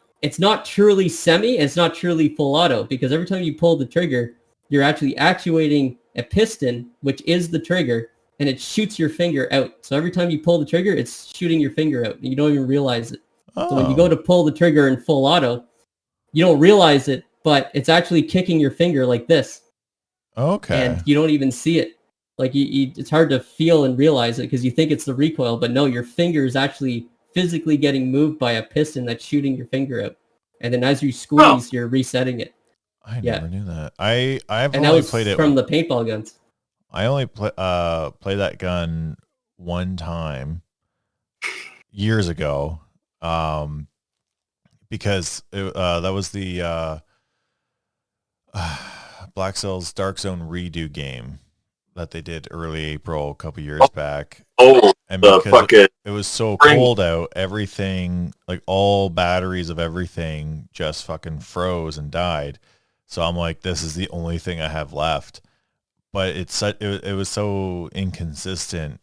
truly semi, and it's not truly full auto, because every time you pull the trigger, you're actually actuating a piston, which is the trigger, and it shoots your finger out. So every time you pull the trigger, it's shooting your finger out, and you don't even realize it. Oh. So when you go to pull the trigger in full auto, you don't realize it, but it's actually kicking your finger like this. Okay. And you don't even see it. Like, it's hard to feel and realize it because you think it's the recoil, but no, your finger is actually physically getting moved by a piston that's shooting your finger out. And then as you squeeze, you're resetting it. I never knew that. I've And that only was played it from the paintball guns. I only played that gun one time years ago, because that was the Blackcell's Dark Zone redo game that they did early April a couple years back. Oh, And the because fucking it was so spring. cold out, everything, like all batteries of everything just fucking froze and died. So I'm like, this is the only thing I have left. But it was so inconsistent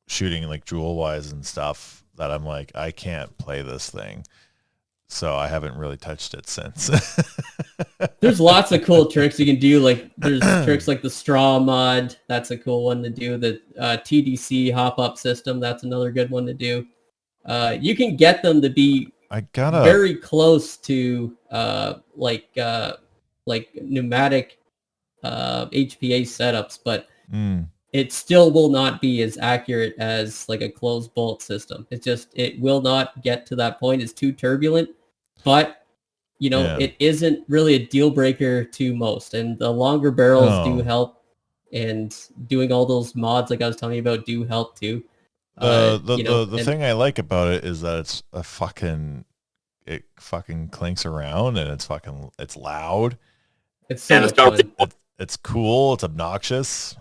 shooting like jewel wise and stuff that I'm like, I can't play this thing. So I haven't really touched it since. There's lots of cool tricks you can do. Like there's tricks like the straw mod. That's a cool one to do. The TDC hop up system. That's another good one to do. You can get them to be very close to like pneumatic HPA setups, but it still will not be as accurate as like a closed bolt system. It will not get to that point. It's too turbulent, but it isn't really a deal breaker to most. And the longer barrels do help, and doing all those mods like I was telling you about do help too. The thing I like about it is that it fucking clinks around, and it's loud. It's so much fun. It's cool. It's obnoxious.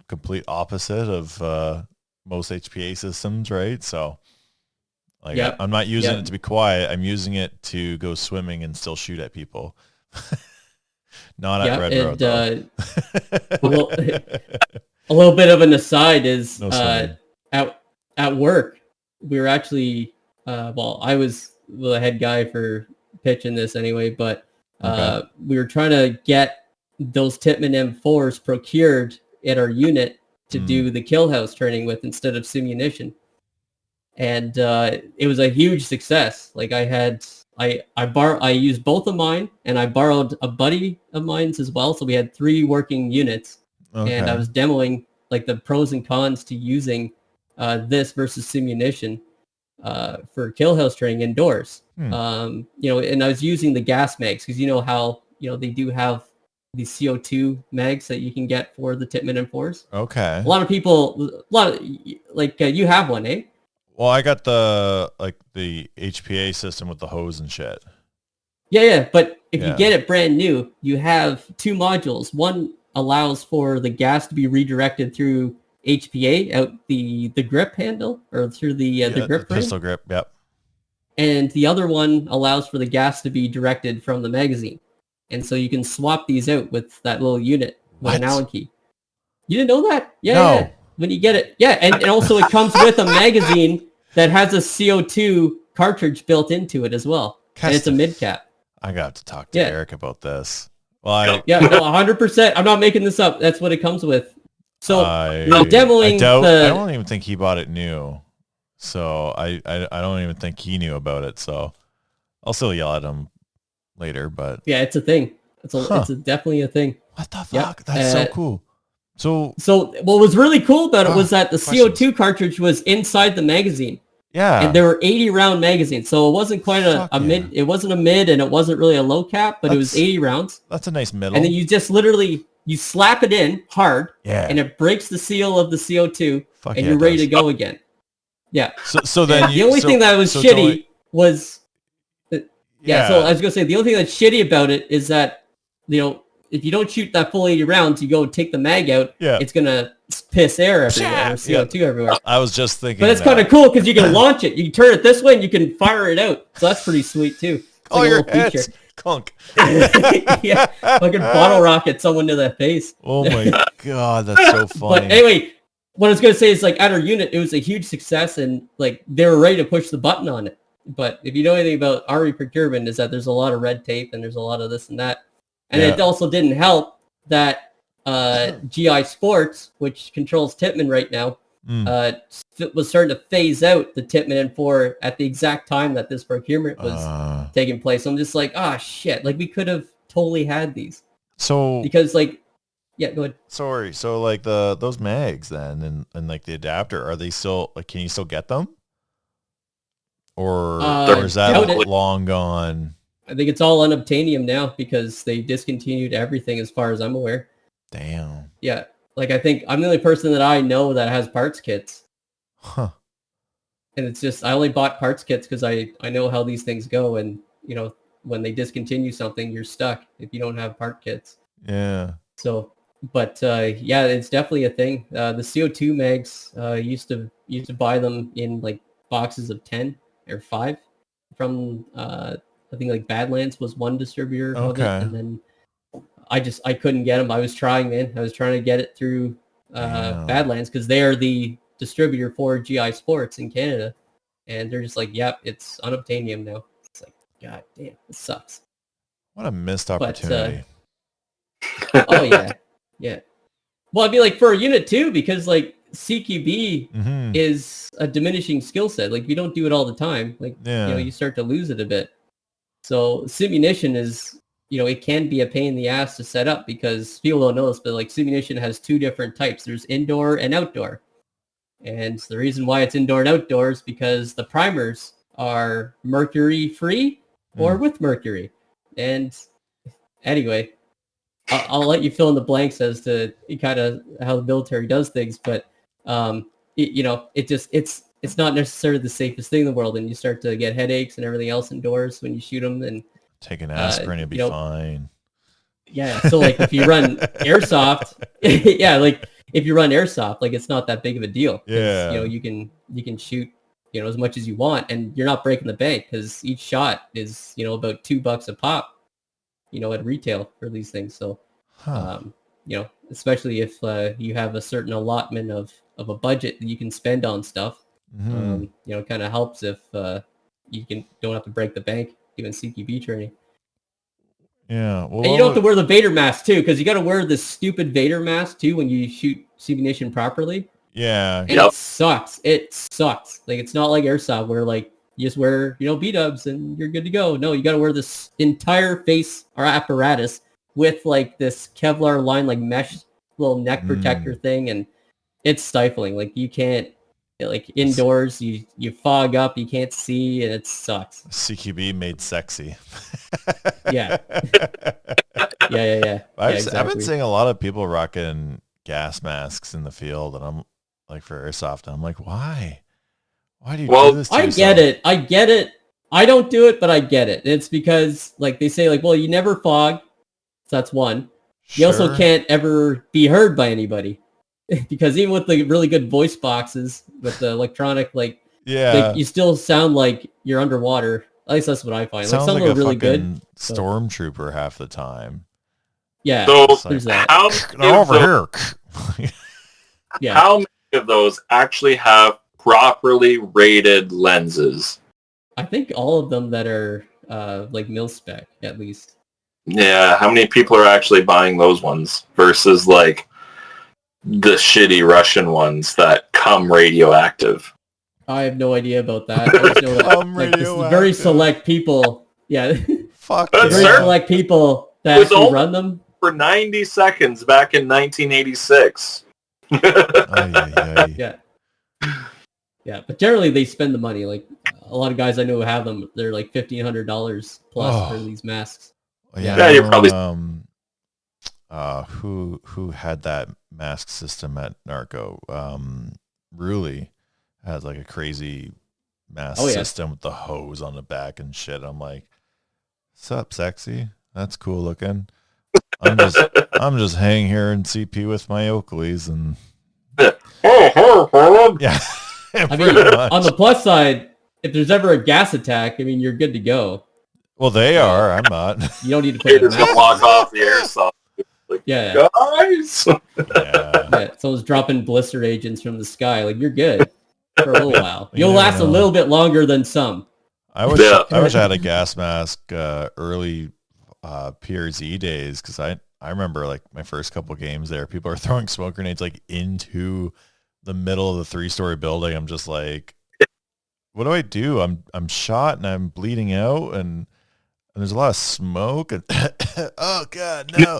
Complete opposite of most HPA systems, right? So, like, I'm not using it to be quiet. I'm using it to go swimming and still shoot at people. Not at Red Road, though. A little bit of an aside is No at work, we were actually, I was the head guy for pitching this anyway, but we were trying to get those Tippmann M4s procured at our unit to do the kill house training with instead of simunition. And it was a huge success. Like I used both of mine, and I borrowed a buddy of mine's as well. So we had 3 working units, and I was demoing like the pros and cons to using this versus simunition for kill house training indoors. And I was using the gas mags because how they do have the CO2 mags that you can get for the Tippmann M4s. Okay. A lot of you have one, eh? Well, I got the HPA system with the hose and shit. Yeah. But if you get it brand new, you have 2 modules. One allows for the gas to be redirected through HPA out the grip handle or through the grip frame. Pistol grip. Yep. And the other one allows for the gas to be directed from the magazine. And so you can swap these out with that little unit with an Allen key. You didn't know that? Yeah. No. Yeah. When you get it. Yeah. And also it comes with a magazine that has a CO2 cartridge built into it as well. And it's a mid cap. I got to talk to Eric about this. Well, 100%. I'm not making this up. That's what it comes with. So demoing I don't even think he bought it new. So I don't even think he knew about it. So I'll still yell at him later, but yeah, it's a thing. It's definitely a thing. What the fuck? That's so cool. So what was really cool about it was that the CO2 cartridge was inside the magazine. Yeah. And there were 80 round magazines. So it wasn't quite a mid. It wasn't a mid, and it wasn't really a low cap, but it was 80 rounds. That's a nice middle. And then you just literally slap it in hard, and it breaks the seal of the CO2, and you're ready to go again. Yeah. So then the only thing that was shitty was so I was gonna say the only thing that's shitty about it is that if you don't shoot that full 80 rounds, you go take the mag out, it's gonna piss air everywhere, or CO2 everywhere. I was just thinking, but it's kind of cool because you can launch it. You can turn it this way and you can fire it out. So that's pretty sweet too. It's like your head's clunk. Fucking bottle rocket someone to the face. Oh my god, that's so funny. But anyway, what I was gonna say is like at our unit, it was a huge success, and like they were ready to push the button on it. But if you know anything about RE procurement, is that there's a lot of red tape and there's a lot of this and that. And it also didn't help that GI Sports, which controls Tippmann right now, was starting to phase out the Tippmann N4 at the exact time that this procurement was taking place. So I'm just like, shit, like we could have totally had these. So because go ahead. Sorry. So like those mags then and like the adapter, are they still like, can you still get them? Or is that long gone? I think it's all unobtainium now because they discontinued everything as far as I'm aware. Damn. Yeah. Like, I think I'm the only person that I know that has parts kits. Huh. And it's just, I only bought parts kits because I know how these things go. And, you know, when they discontinue something, you're stuck if you don't have part kits. Yeah. So, but yeah, it's definitely a thing. The CO2 mags, used to buy them in like boxes of 10 or 5 from, I think like Badlands was one distributor of it. And then I couldn't get them. I was trying, man. I was trying to get it through Badlands because they are the distributor for GI Sports in Canada. And they're just like, yep, it's unobtainium now. It's like, God damn, it sucks. What a missed opportunity. Oh, yeah. Yeah. Well, I'd be like for a unit too, because like CQB is a diminishing skill set. Like, you don't do it all the time. Like, you know, you start to lose it a bit. So simunition is, you know, it can be a pain in the ass to set up because people don't know this, but like simunition has 2 different types. There's indoor and outdoor. And the reason why it's indoor and outdoor is because the primers are mercury free or with mercury. And anyway, I'll let you fill in the blanks as to kind of how the military does things, but you know, it's not necessarily the safest thing in the world, and you start to get headaches and everything else indoors when you shoot them. And take an aspirin, you'll be fine. Yeah, so like if you run airsoft, yeah, like if you run airsoft, like it's not that big of a deal. Yeah, you know, you can shoot, you know, as much as you want, and you're not breaking the bank because each shot is, you know, about $2 a pop, you know, at retail for these things. So, you know, especially if you have a certain allotment of a budget that you can spend on stuff, you know, it kind of helps if you don't have to break the bank doing CQB training. Yeah, well, and you don't have to wear the Vader mask too, because you got to wear this stupid Vader mask too when you shoot simunition properly. Yeah, and it sucks. It sucks. Like, it's not like airsoft where like you just wear, you know, B-dubs and you're good to go. No, you got to wear this entire face or apparatus with like this Kevlar line, like mesh little neck protector thing, and it's stifling. Like, you can't, like, indoors you fog up, you can't see, and it sucks. CQB made sexy. Yeah. Yeah. I've been seeing a lot of people rocking gas masks in the field, and I'm like, for airsoft, and I'm like, why do you do this to yourself? I get it. I don't do it, but I get it. It's because, like, they say, like, well, you never fog, so that's one. You also can't ever be heard by anybody. Because even with the really good voice boxes with the electronic, like, you still sound like you're underwater. At least that's what I find. Sounds like, some like are really good. Stormtrooper half the time. Yeah. So there's that. How over here. Yeah. How many of those actually have properly rated lenses? I think all of them that are like mil spec, at least. Yeah. How many people are actually buying those ones versus like the shitty Russian ones that come radioactive? I have no idea about that. I just know that, like, this very select people. Yeah. Fuck. Very select people that actually run them. For 90 seconds back in 1986. Yeah. Yeah, but generally they spend the money. Like, a lot of guys I know who have them, they're like $1,500 plus for these masks. Yeah, you're probably who had that mask system at Narco? Ruli has like a crazy mask system with the hose on the back and shit. I'm like, sup, sexy? That's cool looking. I'm just hanging here in CP with my Oakleys and yeah. I mean, on the plus side, if there's ever a gas attack, I mean, you're good to go. Well, they are. I'm not. You don't need to put just walk off the airsoft. Like, guys. Yeah, someone's dropping blister agents from the sky. Like, you're good for a little while. You'll last a little bit longer than some. I wish I had a gas mask early PRZ days, because I remember like my first couple games there, people are throwing smoke grenades like into the middle of the 3-story building. I'm just like, what do I do? I'm shot and I'm bleeding out, and there's a lot of smoke and oh god, no.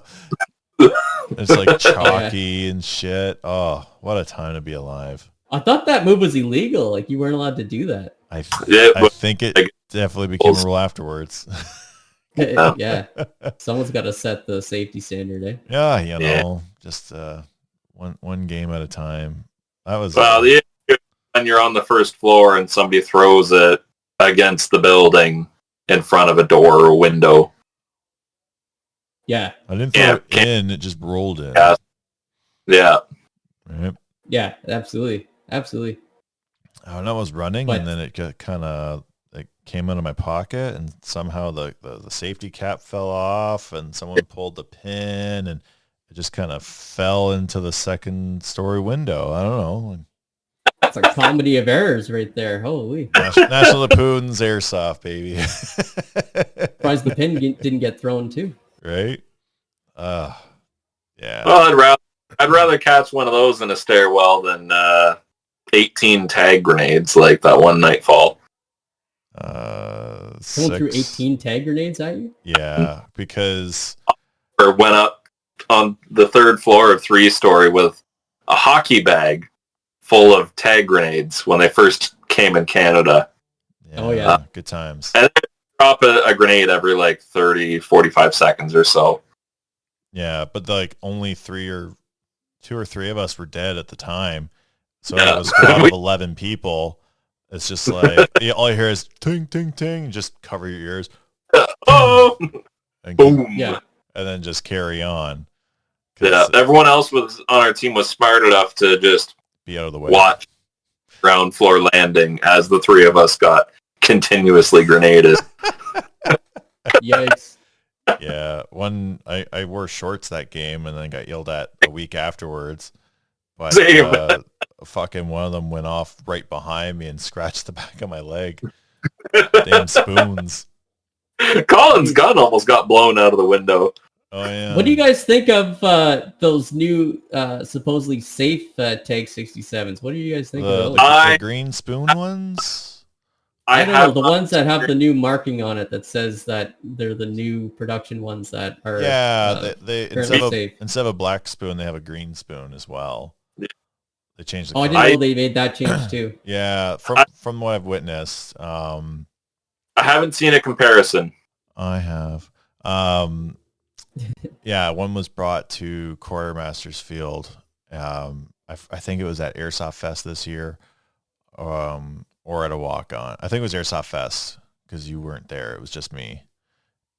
It's like chalky and shit. Oh, what a time to be alive. I thought that move was illegal. Like, you weren't allowed to do that. I think it definitely became a rule afterwards. Yeah. Someone's got to set the safety standard, eh? Yeah, you know, just one game at a time. That was Well, the issue is when you're on the first floor and somebody throws it against the building in front of a door or a window. Yeah. I didn't throw it in; it just rolled in. Yeah. Right. Yeah. Absolutely. Absolutely. Oh, and I was running, and then it kind of came out of my pocket, and somehow the safety cap fell off, and someone pulled the pin, and it just kind of fell into the second story window. I don't know. It's a comedy of errors right there. Holy. National Lampoon's Airsoft, baby. Surprised the pin didn't get thrown too. Right? Yeah. Well, I'd rather catch one of those in a stairwell than 18 tag grenades like that one Nightfall. Someone threw 18 tag grenades at you? Yeah, because... Or went up on the third floor of 3-story with a hockey bag full of tag grenades when they first came in Canada. Yeah, good times. And they drop a grenade every like 30, 45 seconds or so. Yeah, but like only 2 or 3 of us were dead at the time. So it was a squad of 11 people. It's just like, all you hear is ting, ting, ting, just cover your ears. Oh! And Boom! Yeah. And then just carry on. Yeah, everyone else was on our team was smart enough to just be out of the way. Watch ground floor landing as the 3 of us got continuously grenaded. Yikes. Yeah, I wore shorts that game and then got yelled at a week afterwards. But fucking one of them went off right behind me and scratched the back of my leg. Damn spoons. Colin's gun almost got blown out of the window. Oh yeah. What do you guys think of those new supposedly safe Tag 67s? What do you guys think of those? The green spoon ones? I don't know, the ones that have the new marking on it that says that they're the new production ones that are they instead of a black spoon, they have a green spoon as well. Yeah. They changed the I didn't know they made that change too. Yeah, from what I've witnessed. I haven't seen a comparison. I have. Yeah, one was brought to Quartermaster's Field. I think it was at Airsoft Fest this year. Or at a walk-on. I think it was Airsoft Fest because you weren't there. It was just me.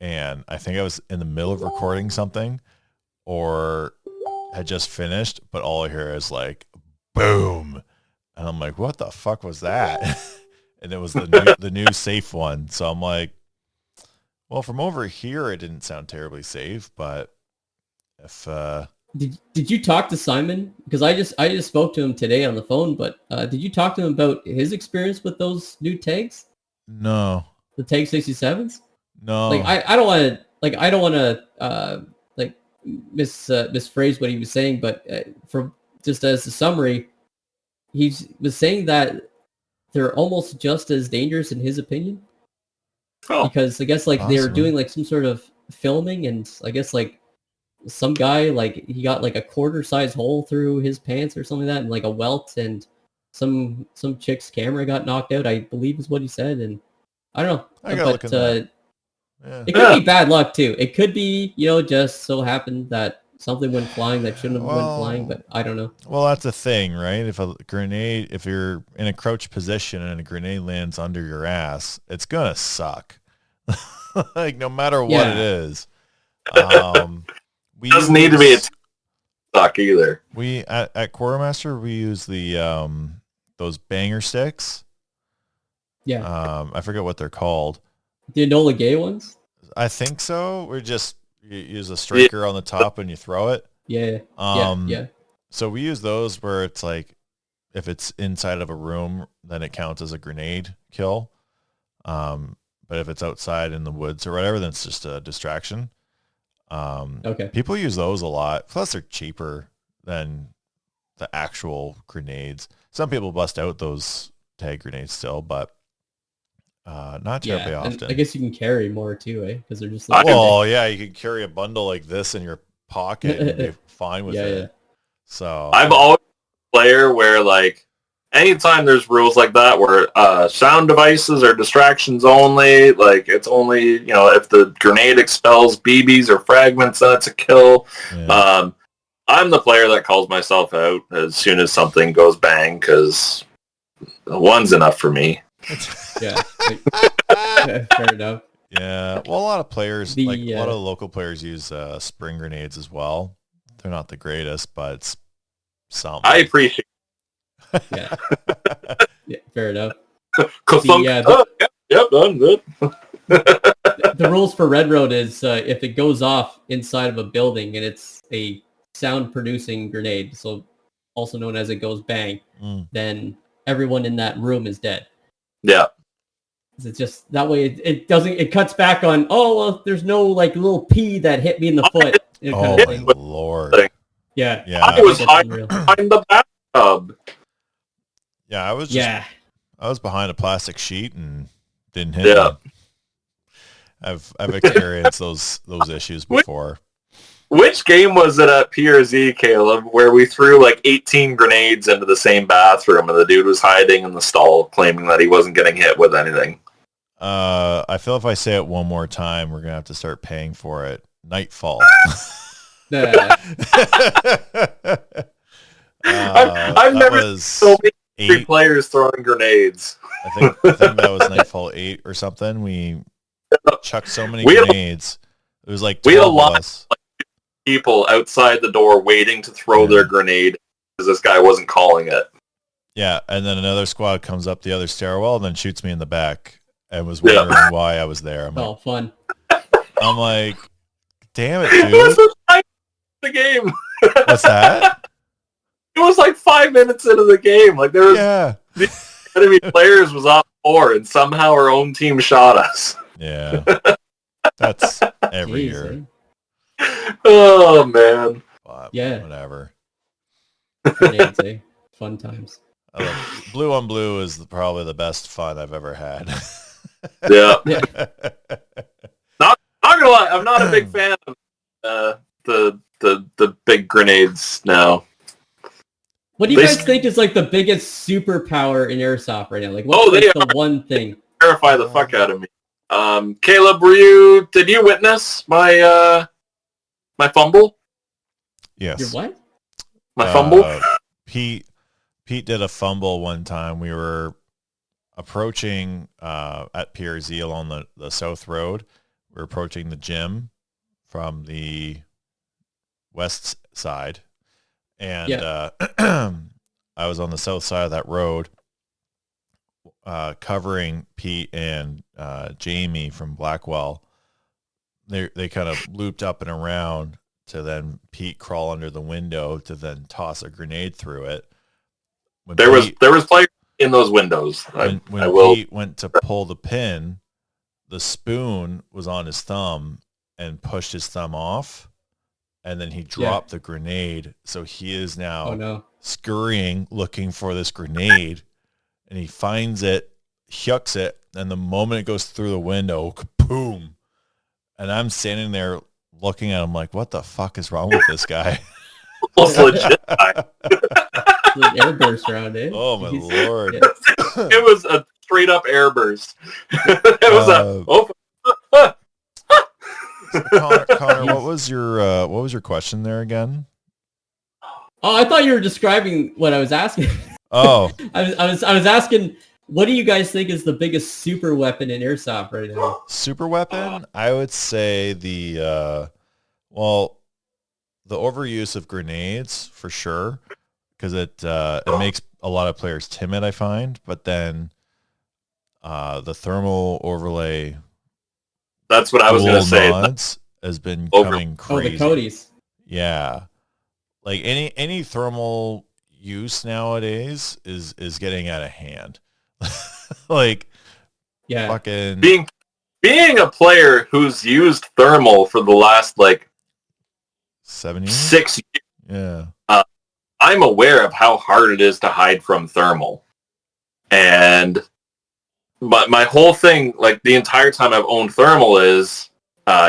And I think I was in the middle of recording something or had just finished, but all I hear is like, boom. And I'm like, what the fuck was that? And it was the new safe one. So I'm like, well, from over here, it didn't sound terribly safe, but if... Did you talk to Simon? Because I just spoke to him today on the phone, but did you talk to him about his experience with those new tags? No. The Tag 67s? No. Like I don't want to misphrase what he was saying, but from just as a summary, he was saying that they're almost just as dangerous in his opinion. Oh. Because I guess like they were doing like some sort of filming, and I guess like some guy, like he got like a quarter-size hole through his pants or something like that, and like a welt, and some chick's camera got knocked out, I believe is what he said. And I don't know, but it could be bad luck too. It could be, just so happened that something went flying that shouldn't have went flying, but I don't know. Well, that's the thing, right? If you're in a crouch position and a grenade lands under your ass, it's gonna suck. Like no matter what it is. It doesn't need to be a suck either. We at Quartermaster we use the those banger sticks. Yeah. I forget what they're called. The Enola Gay ones? I think so. You use a striker on the top and you throw it. Yeah. Yeah. So we use those where it's like if it's inside of a room, then it counts as a grenade kill. But if it's outside in the woods or whatever, then it's just a distraction. Okay. People use those a lot. Plus, they're cheaper than the actual grenades. Some people bust out those tag grenades still, but not terribly often. I guess you can carry more too, because they're just. You can carry a bundle like this in your pocket and be fine with it. Yeah. So I've always been a player where like anytime there's rules like that where sound devices are distractions only, like it's only, you know, if the grenade expels BBs or fragments, then it's a kill. Yeah. I'm the player that calls myself out as soon as something goes bang, because one's enough for me. Yeah. Fair enough. Yeah. Well, a lot of players, The, like a lot of local players use spring grenades as well. They're not the greatest, but it's something. I appreciate Yeah. Yeah, fair enough. Yep, done good. The rules for Red Road is if it goes off inside of a building and it's a sound-producing grenade, so also known as it goes bang, then everyone in that room is dead. Yeah. It's just that way it cuts back on, oh, well, there's no like little pea that hit me in the foot. Oh my lord. Yeah. I was hiding behind the bathtub. Yeah, I was behind a plastic sheet and didn't hit me. I've experienced those issues before. Which game was it at PRZ, Caleb, where we threw like 18 grenades into the same bathroom and the dude was hiding in the stall claiming that he wasn't getting hit with anything? I feel if I say it one more time, we're going to have to start paying for it. Nightfall. I've never seen so many players throwing grenades. I think that was Nightfall 8 or something. We chucked so many grenades. It was like 12 of us. People outside the door waiting to throw their grenade because this guy wasn't calling it. Yeah, and then another squad comes up the other stairwell and then shoots me in the back and was wondering why I was there. Fun. I'm like, damn it, dude. It was the game. What's that? It was like 5 minutes into the game. Like there was the enemy players was off 4 and somehow our own team shot us. Yeah. That's every year. Oh man. But yeah. Whatever. Grenades, eh? Fun times. Blue on blue is probably the best fun I've ever had. Yeah. Not gonna lie, I'm not a big fan of the big grenades now. What do you guys think is like the biggest superpower in airsoft right now? Like what's the one thing? Terrify the fuck out of me. Caleb, did you witness my fumble? Yes. Your what? My fumble? Pete did a fumble one time. We were approaching at PRZ along the South Road. We were approaching the gym from the west side. And I was on the south side of that road covering Pete and Jamie from Blackwell. They kind of looped up and around to then Pete crawl under the window to then toss a grenade through it. There was players in those windows. When Pete went to pull the pin, the spoon was on his thumb and pushed his thumb off, and then he dropped the grenade. So he is now scurrying, looking for this grenade, and he finds it, hucks it, and the moment it goes through the window, boom! And I'm standing there looking at him like, what the fuck is wrong with this guy? Almost legit guy. Like airburst round, eh? Oh my lord! It was a straight up airburst. It was Connor, what was your question there again? Oh, I thought you were describing what I was asking. Oh, I was asking, what do you guys think is the biggest super weapon in airsoft right now? Super weapon? I would say the overuse of grenades for sure, because it makes a lot of players timid, I find. But then the thermal overlay. That's what I was going to say. Has been coming crazy. Oh, the Codys. Yeah, like any thermal use nowadays is getting out of hand. Like, fucking being a player who's used thermal for the last like 7 years, 6 years. Yeah, I'm aware of how hard it is to hide from thermal, but my whole thing, like the entire time I've owned thermal, is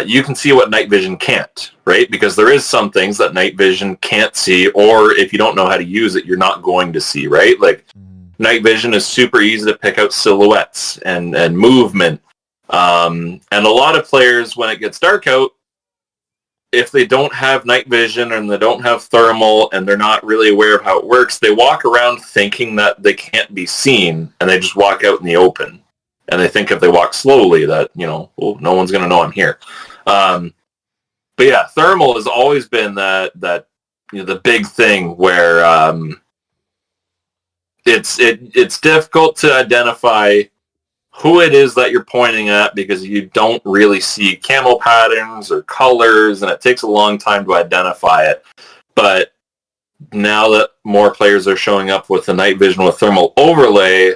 you can see what night vision can't, right? Because there is some things that night vision can't see, or if you don't know how to use it, you're not going to see, right? Like night vision is super easy to pick out silhouettes and movement. And a lot of players, when it gets dark out, if they don't have night vision and they don't have thermal and they're not really aware of how it works, they walk around thinking that they can't be seen, and they just walk out in the open. And they think if they walk slowly that, well, no one's going to know I'm here. But yeah, thermal has always been that the big thing where it's difficult to identify who it is that you're pointing at because you don't really see camo patterns or colors, and it takes a long time to identify it. But now that more players are showing up with the night vision with thermal overlay,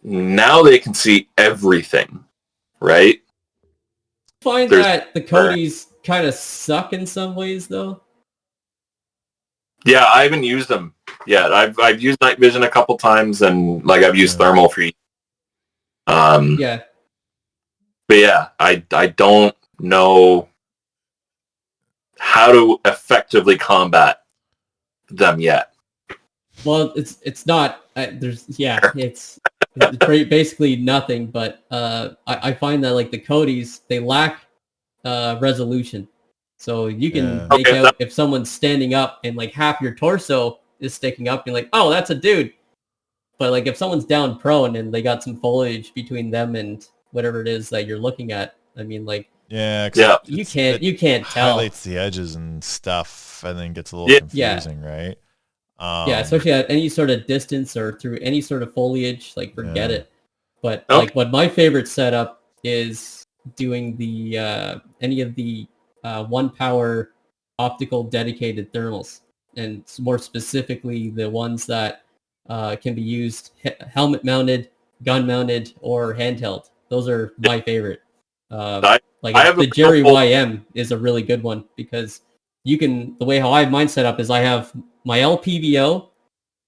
now they can see everything, right? That the Codys kind of suck in some ways, though. Yeah, I haven't used them yet. I've used night vision a couple times, and I've used thermal for. Yeah. But yeah, I don't know how to effectively combat them yet. Well, it's not. It's basically nothing. But I find that the Codys, they lack resolution. So you can make out if someone's standing up and half your torso is sticking up, you're like, oh, that's a dude. But if someone's down prone and they got some foliage between them and whatever it is that you're looking at, I mean, you can't tell. Highlights the edges and stuff, and then gets a little confusing, right? Especially at any sort of distance or through any sort of foliage, forget it. But what my favorite setup is doing the any of the 1-power optical dedicated thermals, and more specifically the ones that can be used helmet mounted, gun mounted, or handheld. Those are my favorite. The Jerry YM is a really good one because you can, the way how I have mine set up is I have my LPVO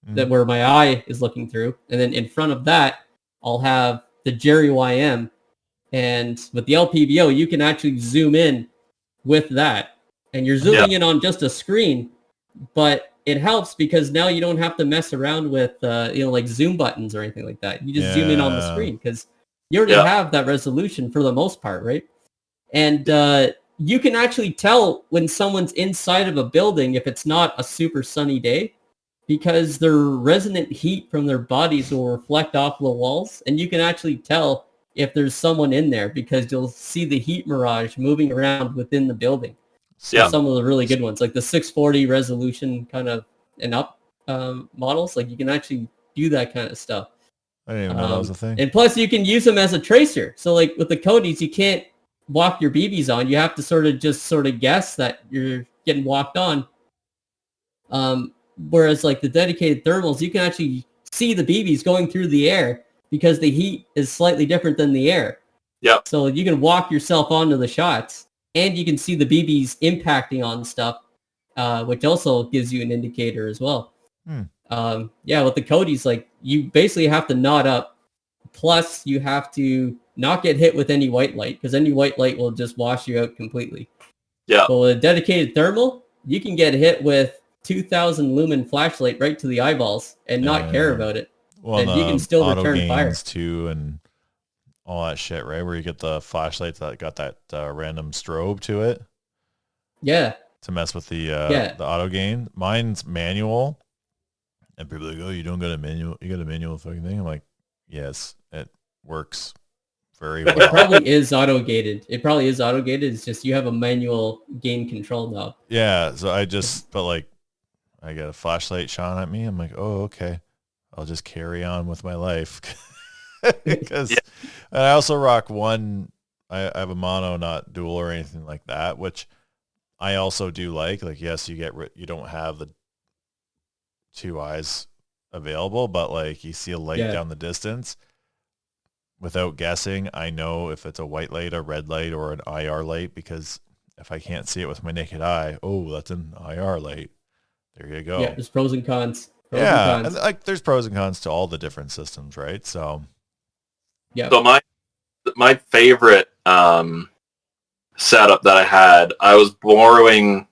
that where my eye is looking through, and then in front of that I'll have the Jerry YM, and with the LPVO you can actually zoom in with that, and you're zooming in on just a screen, but it helps because now you don't have to mess around with zoom buttons or anything like that. You just zoom in on the screen because you already have that resolution for the most part, right? And you can actually tell when someone's inside of a building if it's not a super sunny day, because their resonant heat from their bodies will reflect off the walls, and you can actually tell if there's someone in there because you'll see the heat mirage moving around within the building. So some of the really good ones, like the 640 resolution kind of and up models, you can actually do that kind of stuff. I didn't even know that was a thing. And plus, you can use them as a tracer. So, with the Codys, you can't walk your BBs on. You have to sort of guess that you're getting walked on. Whereas, the dedicated thermals, you can actually see the BBs going through the air because the heat is slightly different than the air. Yep. So you can walk yourself onto the shots. And you can see the BBs impacting on stuff, which also gives you an indicator as well. With the Codys, you basically have to knot up. Plus, you have to not get hit with any white light, because any white light will just wash you out completely. Yeah. But with a dedicated thermal, you can get hit with 2,000 lumen flashlight right to the eyeballs and not care about it. Well, and you can still return fire too, and all that shit, right? Where you get the flashlights that got that random strobe to it. Yeah. To mess with the auto gain. Mine's manual. And people are like, oh, you don't got a manual. You got a manual fucking thing. I'm like, yes, it works very well. It probably is auto-gated. It's just you have a manual gain control knob. Yeah. So I got a flashlight shone at me. I'm like, oh, okay. I'll just carry on with my life. Because and I also rock one. I have a mono, not dual or anything like that, which I also do like. Yes, you don't have the two eyes available, but you see a light down the distance. Without guessing, I know if it's a white light, a red light, or an IR light, because if I can't see it with my naked eye, oh, that's an IR light. There you go. Yeah, there's pros and cons. And there's pros and cons to all the different systems, right? So. Yeah. So my favorite setup that I had, I was borrowing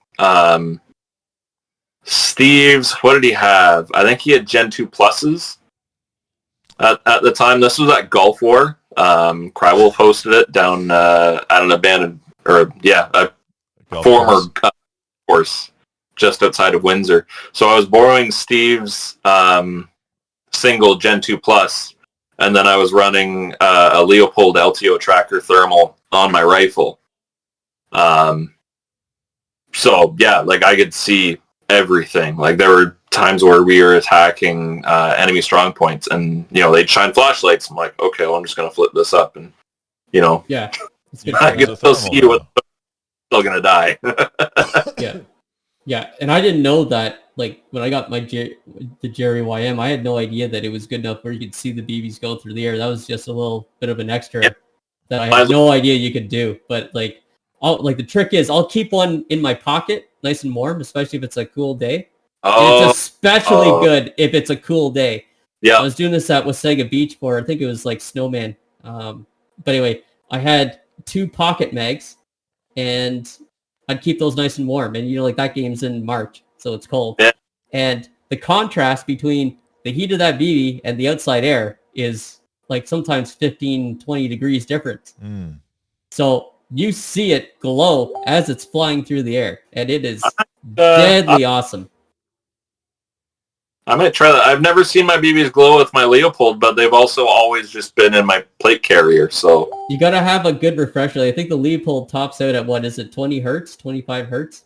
Steve's. What did he have? I think he had Gen 2 Pluses, At the time, this was at Gulf War. Crywolf hosted it down at an abandoned, a former course just outside of Windsor. So I was borrowing Steve's single Gen 2 Plus, and then I was running a Leopold LTO tracker thermal on my rifle. So yeah, like I could see everything. Like there were times where we were attacking enemy strong points, and they'd shine flashlights. I'm like, okay, well, I'm just gonna flip this up, and yeah, I can still see what still gonna die. yeah, and I didn't know that. Like when I got the Jerry YM, I had no idea that it was good enough where you could see the BBs go through the air. That was just a little bit of an extra that I had no idea you could do. But like the trick is I'll keep one in my pocket, nice and warm, especially if it's a cool day. And it's especially good if it's a cool day. Yeah. I was doing this at Wasaga Beach for, I think it was like Snowman. But anyway, I had 2 pocket mags, and I'd keep those nice and warm. And like that game's in March, so it's cold. Yeah. And the contrast between the heat of that BB and the outside air is like sometimes 15, 20 degrees difference. So you see it glow as it's flying through the air, and it is deadly awesome. I might try that. I've never seen my BBs glow with my Leopold, but they've also always just been in my plate carrier. So you got to have a good refresher. I think the Leopold tops out at 20 hertz, 25 hertz?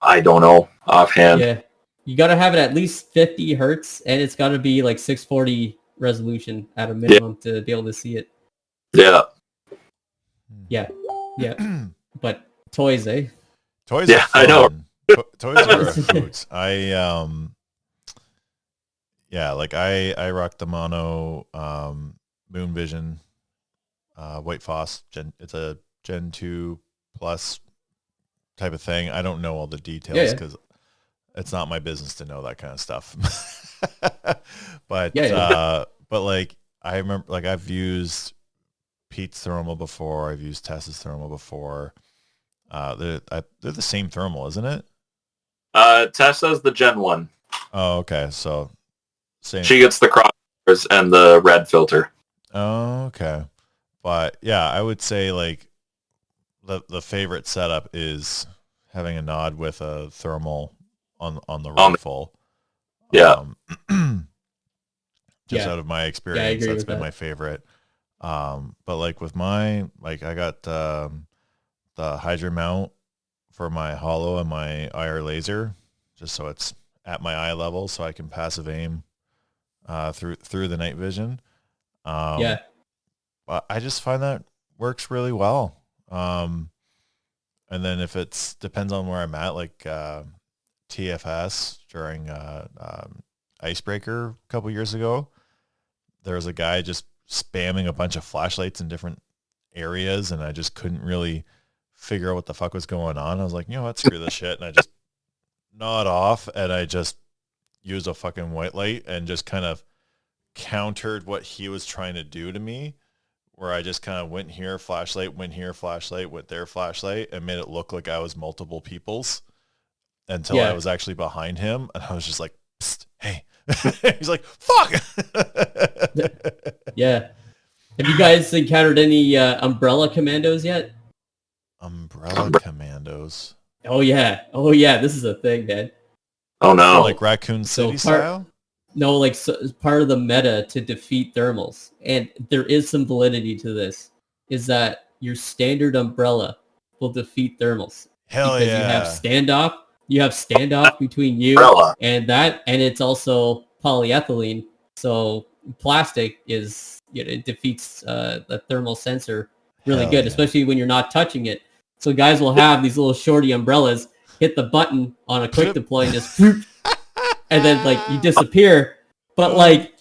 I don't know offhand. Yeah. You got to have it at least 50 hertz, and it's got to be like 640 resolution at a minimum to be able to see it. Yeah. Yeah. Yeah. But toys, eh? Toys are fun. I know. Toys are a hoot. I rock the mono Moon Vision White Phos. It's a Gen 2 Plus type of thing. I don't know all the details because it's not my business to know that kind of stuff. But like I remember, like I've used Pete's thermal before. I've used Tess's thermal before. They're the same thermal, isn't it? Tessa's the Gen 1. Oh, okay. So same. She gets the crosshairs and the red filter. Oh, okay. But yeah, I would say like the favorite setup is having a nod with a thermal on the rifle. Yeah. Just out of my experience, that's been my favorite. But like with my, like I got the Hydra mount for my hollow and my IR laser, just so it's at my eye level, so I can passive aim through the night vision. I just find that works really well. And then if depends on where I'm at, like TFS during Icebreaker a couple years ago, there was a guy just spamming a bunch of flashlights in different areas, and I just couldn't really figure out what the fuck was going on. I was like, you know what, screw this shit, and I just nod off, and I just used a fucking white light and just kind of countered what he was trying to do to me, where I just kind of went here, flashlight, went here, flashlight, went there, flashlight, and made it look like I was multiple people's until I was actually behind him, and I was just like, psst, hey. He's like, fuck. Yeah. Have you guys encountered any umbrella commandos yet? Umbrella commandos? Oh yeah, this is a thing, man. Oh no. Like Raccoon City style? No, like part of the meta to defeat thermals, and there is some validity to this, is that your standard umbrella will defeat thermals. Hell because yeah. You have standoff between you and that, and it's also polyethylene. So plastic it defeats the thermal sensor really good, especially when you're not touching it. So guys will have these little shorty umbrellas, hit the button on a quick deploy and just and then like you disappear. But like,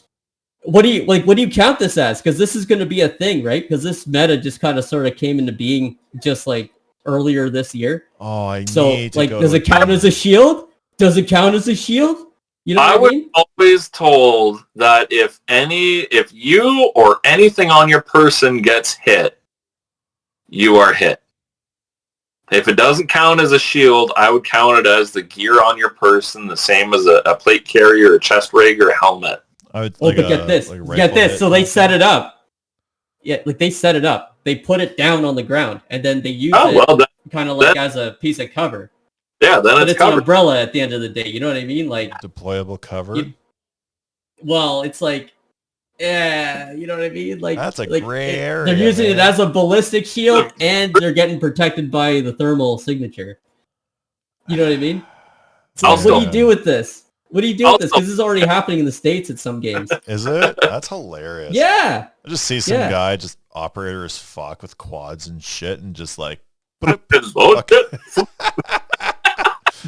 what do you count this as? Because this is going to be a thing, right? Because this meta just kind of sort of came into being just like earlier this year. Oh, does it count as a shield? Does it count as a shield? You know what I mean? was always told that if you or anything on your person gets hit, you are hit. If it doesn't count as a shield, I would count it as the gear on your person, the same as a plate carrier, a chest rig, or a helmet. would but get this. Get this. So they set it up. Yeah, like they set it up. They put it down on the ground, and then they use it kind of like as a piece of cover. Yeah, then but it's covered. An umbrella at the end of the day. You know what I mean? Like deployable cover. Well, it's like, yeah, you know what I mean? Like that's a like gray area. They're using it as a ballistic shield, and they're getting protected by the thermal signature. You know what I mean? So what do you do with this? What do you do with this? Because this is already happening in the States at some games. Is it? That's hilarious. Yeah. I just see some guy just operator as fuck with quads and shit and just like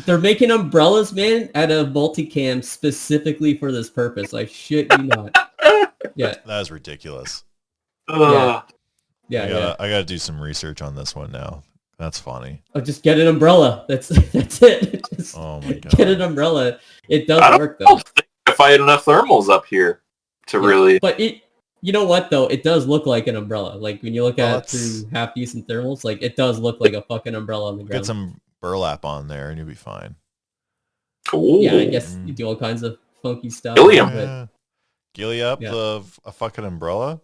they're making umbrellas, man, at a multicam specifically for this purpose. I shit you not. Yeah. That is ridiculous. Yeah. I gotta do some research on this one now. That's funny. Oh, just get an umbrella. That's it. Just oh my god. Get an umbrella. It does work though. I don't think if I had enough thermals up here to really. But you know what though? It does look like an umbrella. Like when you look at it through half decent thermals, like it does look like a fucking umbrella on the ground. Get some burlap on there and you'll be fine. Ooh. Yeah, I guess you do all kinds of funky stuff. Gilly up a fucking umbrella.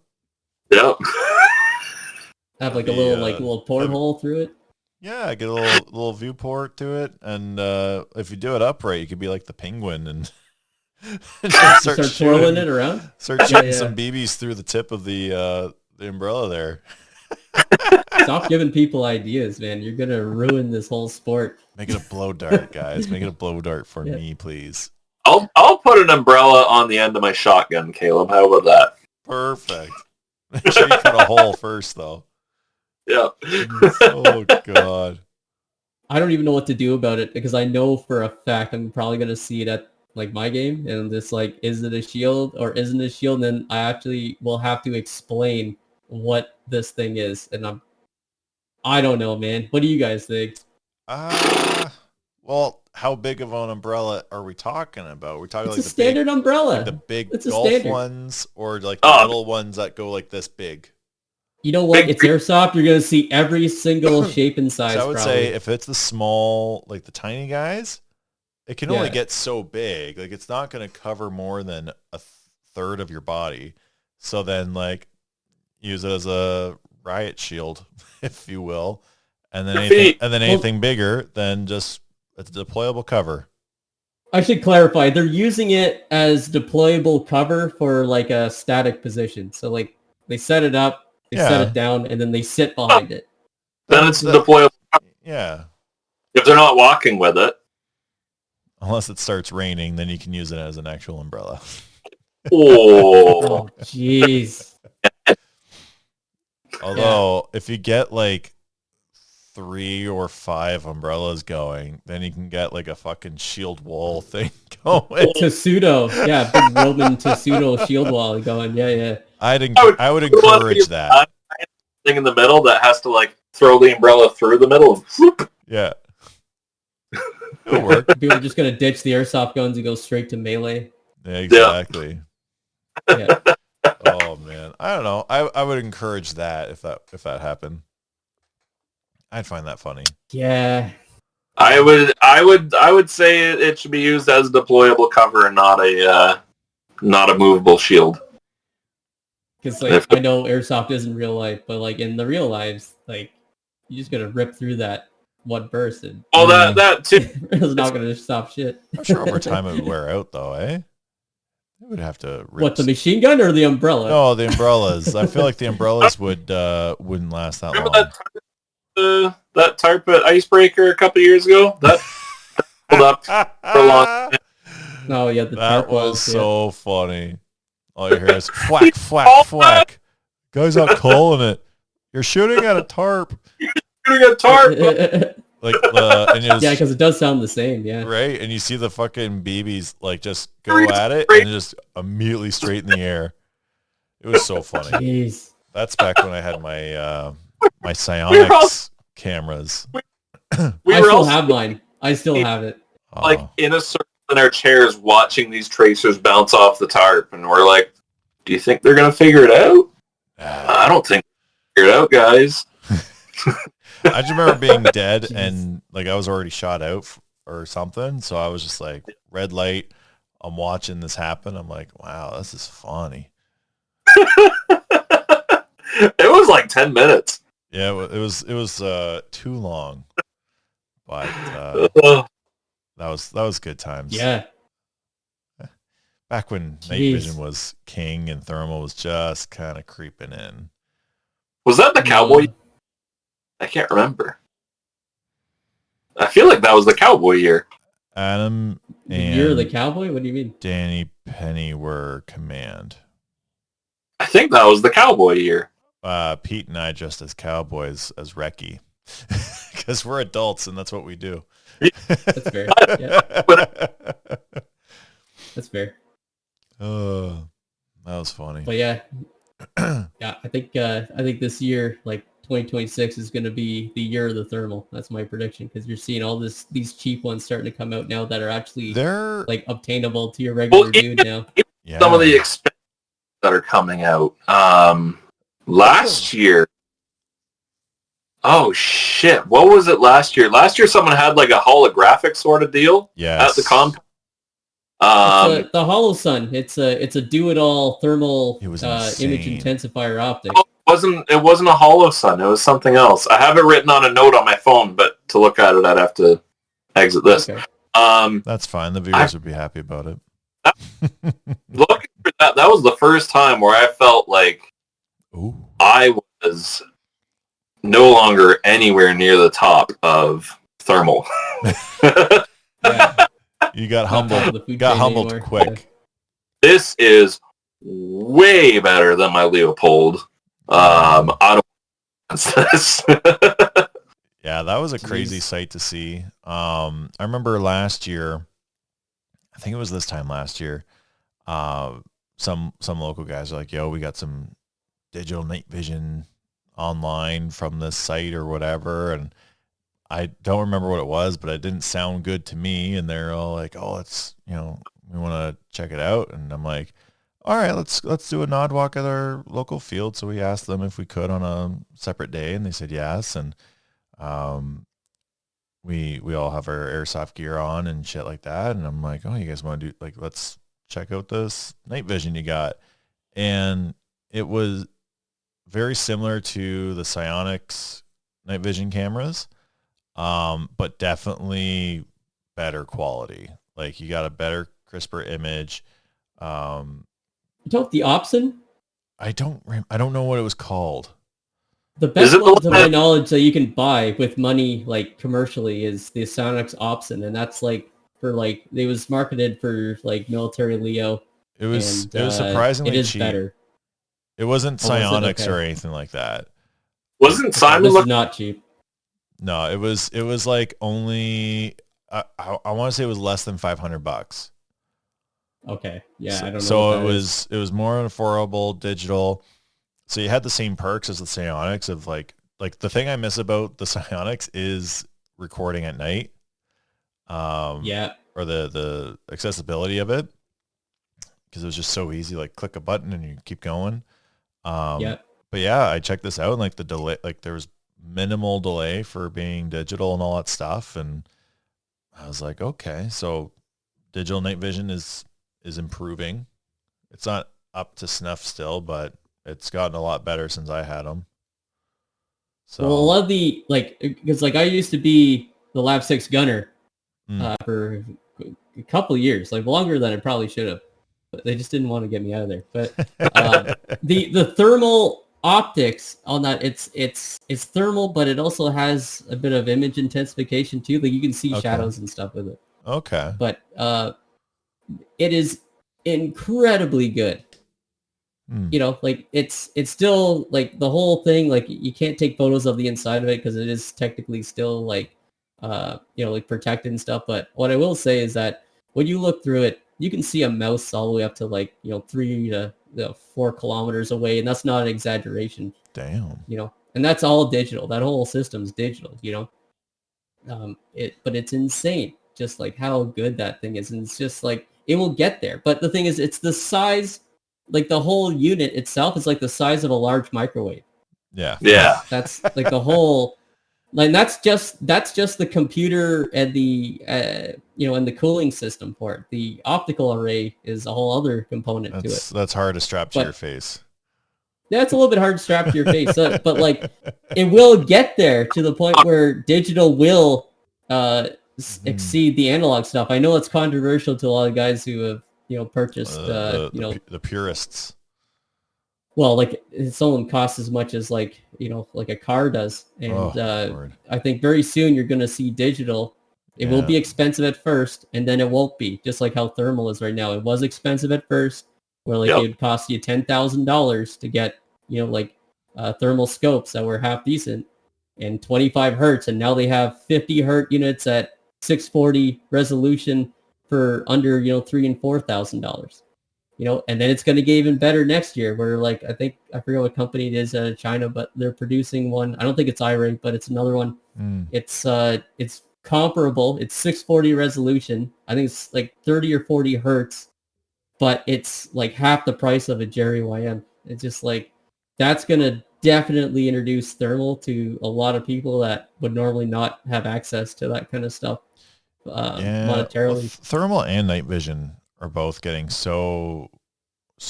Yep. Have like a little porthole through it. Yeah, get a little viewport to it, and if you do it upright, you could be like the penguin and start twirling it around. Start shooting some BBs through the tip of the umbrella there. Stop giving people ideas, man. You're gonna ruin this whole sport. Make it a blow dart, guys. Make it a blow dart for me, please. I'll put an umbrella on the end of my shotgun, Caleb. How about that? Perfect. Make sure you cut a hole first, though. Yeah. Oh god. I don't even know what to do about it because I know for a fact I'm probably gonna see it at like my game and it's like, is it a shield or isn't it a shield? And then I actually will have to explain what this thing is, and I don't know, man. What do you guys think? Well, how big of an umbrella are we talking about? We're talking it's like a standard umbrella, like the big it's golf ones, or like the little ones that go like this big. You know what? It's airsoft. You're gonna see every single shape and size. So I would say if it's the small, like the tiny guys, it can only get so big. Like it's not gonna cover more than a third of your body. So then, like, use it as a riot shield, if you will, and then anything bigger than just a deployable cover. I should clarify. They're using it as deployable cover for like a static position. So like they set it up. They set it down, and then they sit behind it. Then it's deployable. Yeah. If they're not walking with it. Unless it starts raining, then you can use it as an actual umbrella. Oh, jeez. Although, if you get like 3 or 5 umbrellas going, then you can get like a fucking shield wall thing going. Tessudo. Yeah, big Roman Tessudo shield wall going. Yeah. I would encourage that. Thing in the middle that has to like throw the umbrella through the middle. Yeah. It'll work. People are just going to ditch the airsoft guns and go straight to melee. Yeah, exactly. Yeah. Oh man, I don't know. I would encourage that if that happened. I'd find that funny. Yeah. I would say it should be used as a deployable cover and not a movable shield. Because like I know airsoft isn't real life, but like in the real lives, like you just gotta rip through that one burst and that too. It's not gonna stop shit. I'm sure over time it would wear out though, eh? It would have to rip. What, the machine gun or the umbrella? No, the umbrellas. I feel like the umbrellas wouldn't last that long. That tarp at Icebreaker a couple years ago? That pulled up for a long time. No, yeah, that was so funny. All you hear is whack, whack, whack. Guy's not calling it. You're shooting at a tarp. Shooting at a tarp. Like yeah, because it does sound the same. Yeah. Right, and you see the fucking BBs like just go at it and just immediately straight in the air. It was so funny. Jeez. That's back when I had my my Psionics cameras. I still have mine. I still have it. Like in a circle in our chairs watching these tracers bounce off the tarp, and we're like, do you think they're going to figure it out? I don't think they're going to figure it out, guys. I just remember being dead and like I was already shot out or something. So I was just like red light. I'm watching this happen. I'm like, wow, this is funny. It was like 10 minutes. Yeah, it was too long, but that was good times. Yeah. Back when night vision was king and thermal was just kind of creeping in. Was that the cowboy? I can't remember. I feel like that was the cowboy year. Adam The and year of the cowboy? What do you mean? Danny Penny were command. I think that was the cowboy year. Pete and I dressed as cowboys as Reki. Because we're adults and that's what we do. That's fair. Yeah. That's fair. Oh, that was funny. But yeah. Yeah, I think this year, like 2026 is going to be the year of the thermal. That's my prediction, because you're seeing all these cheap ones starting to come out now that are actually like obtainable to your regular dude now. Yeah. Some of the expenses that are coming out. Last year, oh shit, what was it last year? Last year someone had like a holographic sort of deal at the comp. The Hollow Sun. It's a do-it-all thermal image intensifier optic. It wasn't a Hollow Sun. It was something else. I have it written on a note on my phone, but to look at it, I'd have to exit this. Okay. That's fine. The viewers would be happy about it. Looking for that was the first time where I felt like I was no longer anywhere near the top of thermal. Yeah. You got humbled quick. This is way better than my Leopold. I don't want this. Yeah, that was a crazy sight to see. I remember last year, I think it was this time last year, some local guys are like, yo, we got some digital night vision online from this site or whatever, and I don't remember what it was, but it didn't sound good to me, and they're all like, oh, let's, we want to check it out, and I'm like, all right, let's do a nod walk at our local field. So we asked them if we could on a separate day, and they said yes, and we all have our airsoft gear on and shit like that, and I'm like, oh, you guys want to do, like, let's check out this night vision you got, and it was very similar to the Psionics night vision cameras, but definitely better quality. Like, you got a better, crisper image. You know the Opsin? I don't know what it was called. The best one, to my knowledge, that you can buy with money, like commercially, is the Psionics Opsin, and that's like for like it was marketed for like military Leo. It was surprisingly it is cheap. Better. It wasn't Psionics or anything like that. Wasn't Simon not cheap? No, it was like only I want to say it was less than $500. Okay, yeah, I don't know. So it was more affordable digital. So you had the same perks as the Psionics of like the thing I miss about the Psionics is recording at night. Yeah. Or the accessibility of it, because it was just so easy. Like, click a button and you keep going. Yeah. But yeah, I checked this out, and like the delay, like there was minimal delay for being digital and all that stuff, and I was like, okay, so digital night vision is improving. It's not up to snuff still, but it's gotten a lot better since I had them. So, well, a lot of the, like, because like I used to be the Lab 6 gunner for a couple of years, like longer than I probably should have, but they just didn't want to get me out of there. But the thermal optics on that, it's thermal, but it also has a bit of image intensification too. Like, you can see shadows and stuff with it. Okay. But it is incredibly good. Like it's still like the whole thing, like you can't take photos of the inside of it because it is technically still like like protected and stuff. But what I will say is that when you look through it, you can see a mouse all the way up to like 3 to 4 kilometers away, and that's not an exaggeration. Damn. And that's all digital. That whole system's digital. But it's insane just like how good that thing is, and it's just like it will get there. But the thing is, it's the size. Like, the whole unit itself is like the size of a large microwave. Yeah. Yeah. That's like the whole Like that's just the computer and the and the cooling system for it. The optical array is a whole other component to it. That's hard to strap to your face. Yeah, it's a little bit hard to strap to your face, but like it will get there to the point where digital will exceed the analog stuff. I know it's controversial to a lot of guys who have purchased the purists. Well, like some of them cost as much as like a car does, and I think very soon you're going to see digital. It will be expensive at first, and then it won't be. Just like how thermal is right now. It was expensive at first, where like it would cost you $10,000 to get thermal scopes that were half decent and 25 hertz, and now they have 50 hertz units at 640 resolution for under $3,000 and $4,000. And then it's going to get even better next year, where like I forget what company it is out of China, but they're producing one. I don't think it's iRig, but it's another one. It's comparable. It's 640 resolution. I think it's like 30 or 40 hertz, but it's like half the price of a Jerry YM. It's just like that's going to definitely introduce thermal to a lot of people that would normally not have access to that kind of stuff monetarily. Well, thermal and night vision are both getting so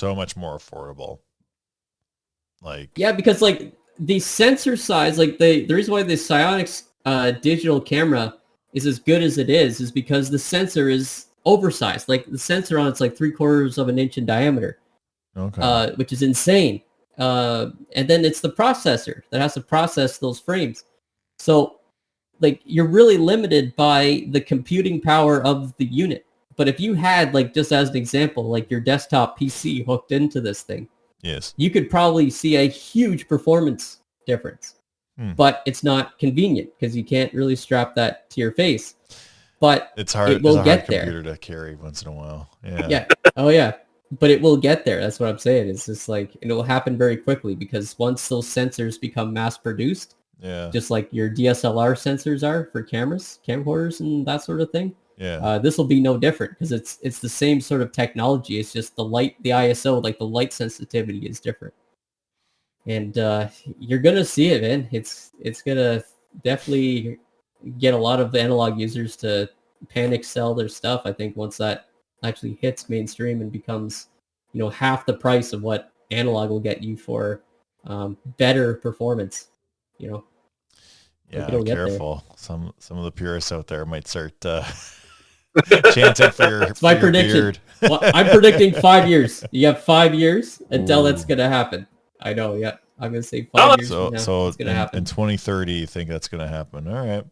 much more affordable. Because like the sensor size, like the reason why the Psionics digital camera is as good as it is because the sensor is oversized. Like the sensor on it's like 3/4 of an inch in diameter, which is insane. And then it's the processor that has to process those frames. So like you're really limited by the computing power of the unit. But if you had, like, just as an example, like your desktop PC hooked into this thing, yes, you could probably see a huge performance difference. But it's not convenient because you can't really strap that to your face. But it's hard. It will get there. Computer to carry once in a while. Yeah. Yeah. Oh yeah. But it will get there. That's what I'm saying. It's just like it will happen very quickly because once those sensors become mass produced, just like your DSLR sensors are for cameras, camcorders, and that sort of thing. Yeah. This will be no different because it's the same sort of technology. It's just the ISO, like the light sensitivity is different. And you're gonna see it, man. It's gonna definitely get a lot of the analog users to panic sell their stuff. I think once that actually hits mainstream and becomes, half the price of what analog will get you for better performance. Yeah, careful. Some of the purists out there might start chanting for your. It's my prediction. Well, I'm predicting 5 years. You have 5 years until that's gonna happen. I know. Yeah, I'm gonna say 5 years. So it's gonna happen in 2030. You think that's gonna happen? All right.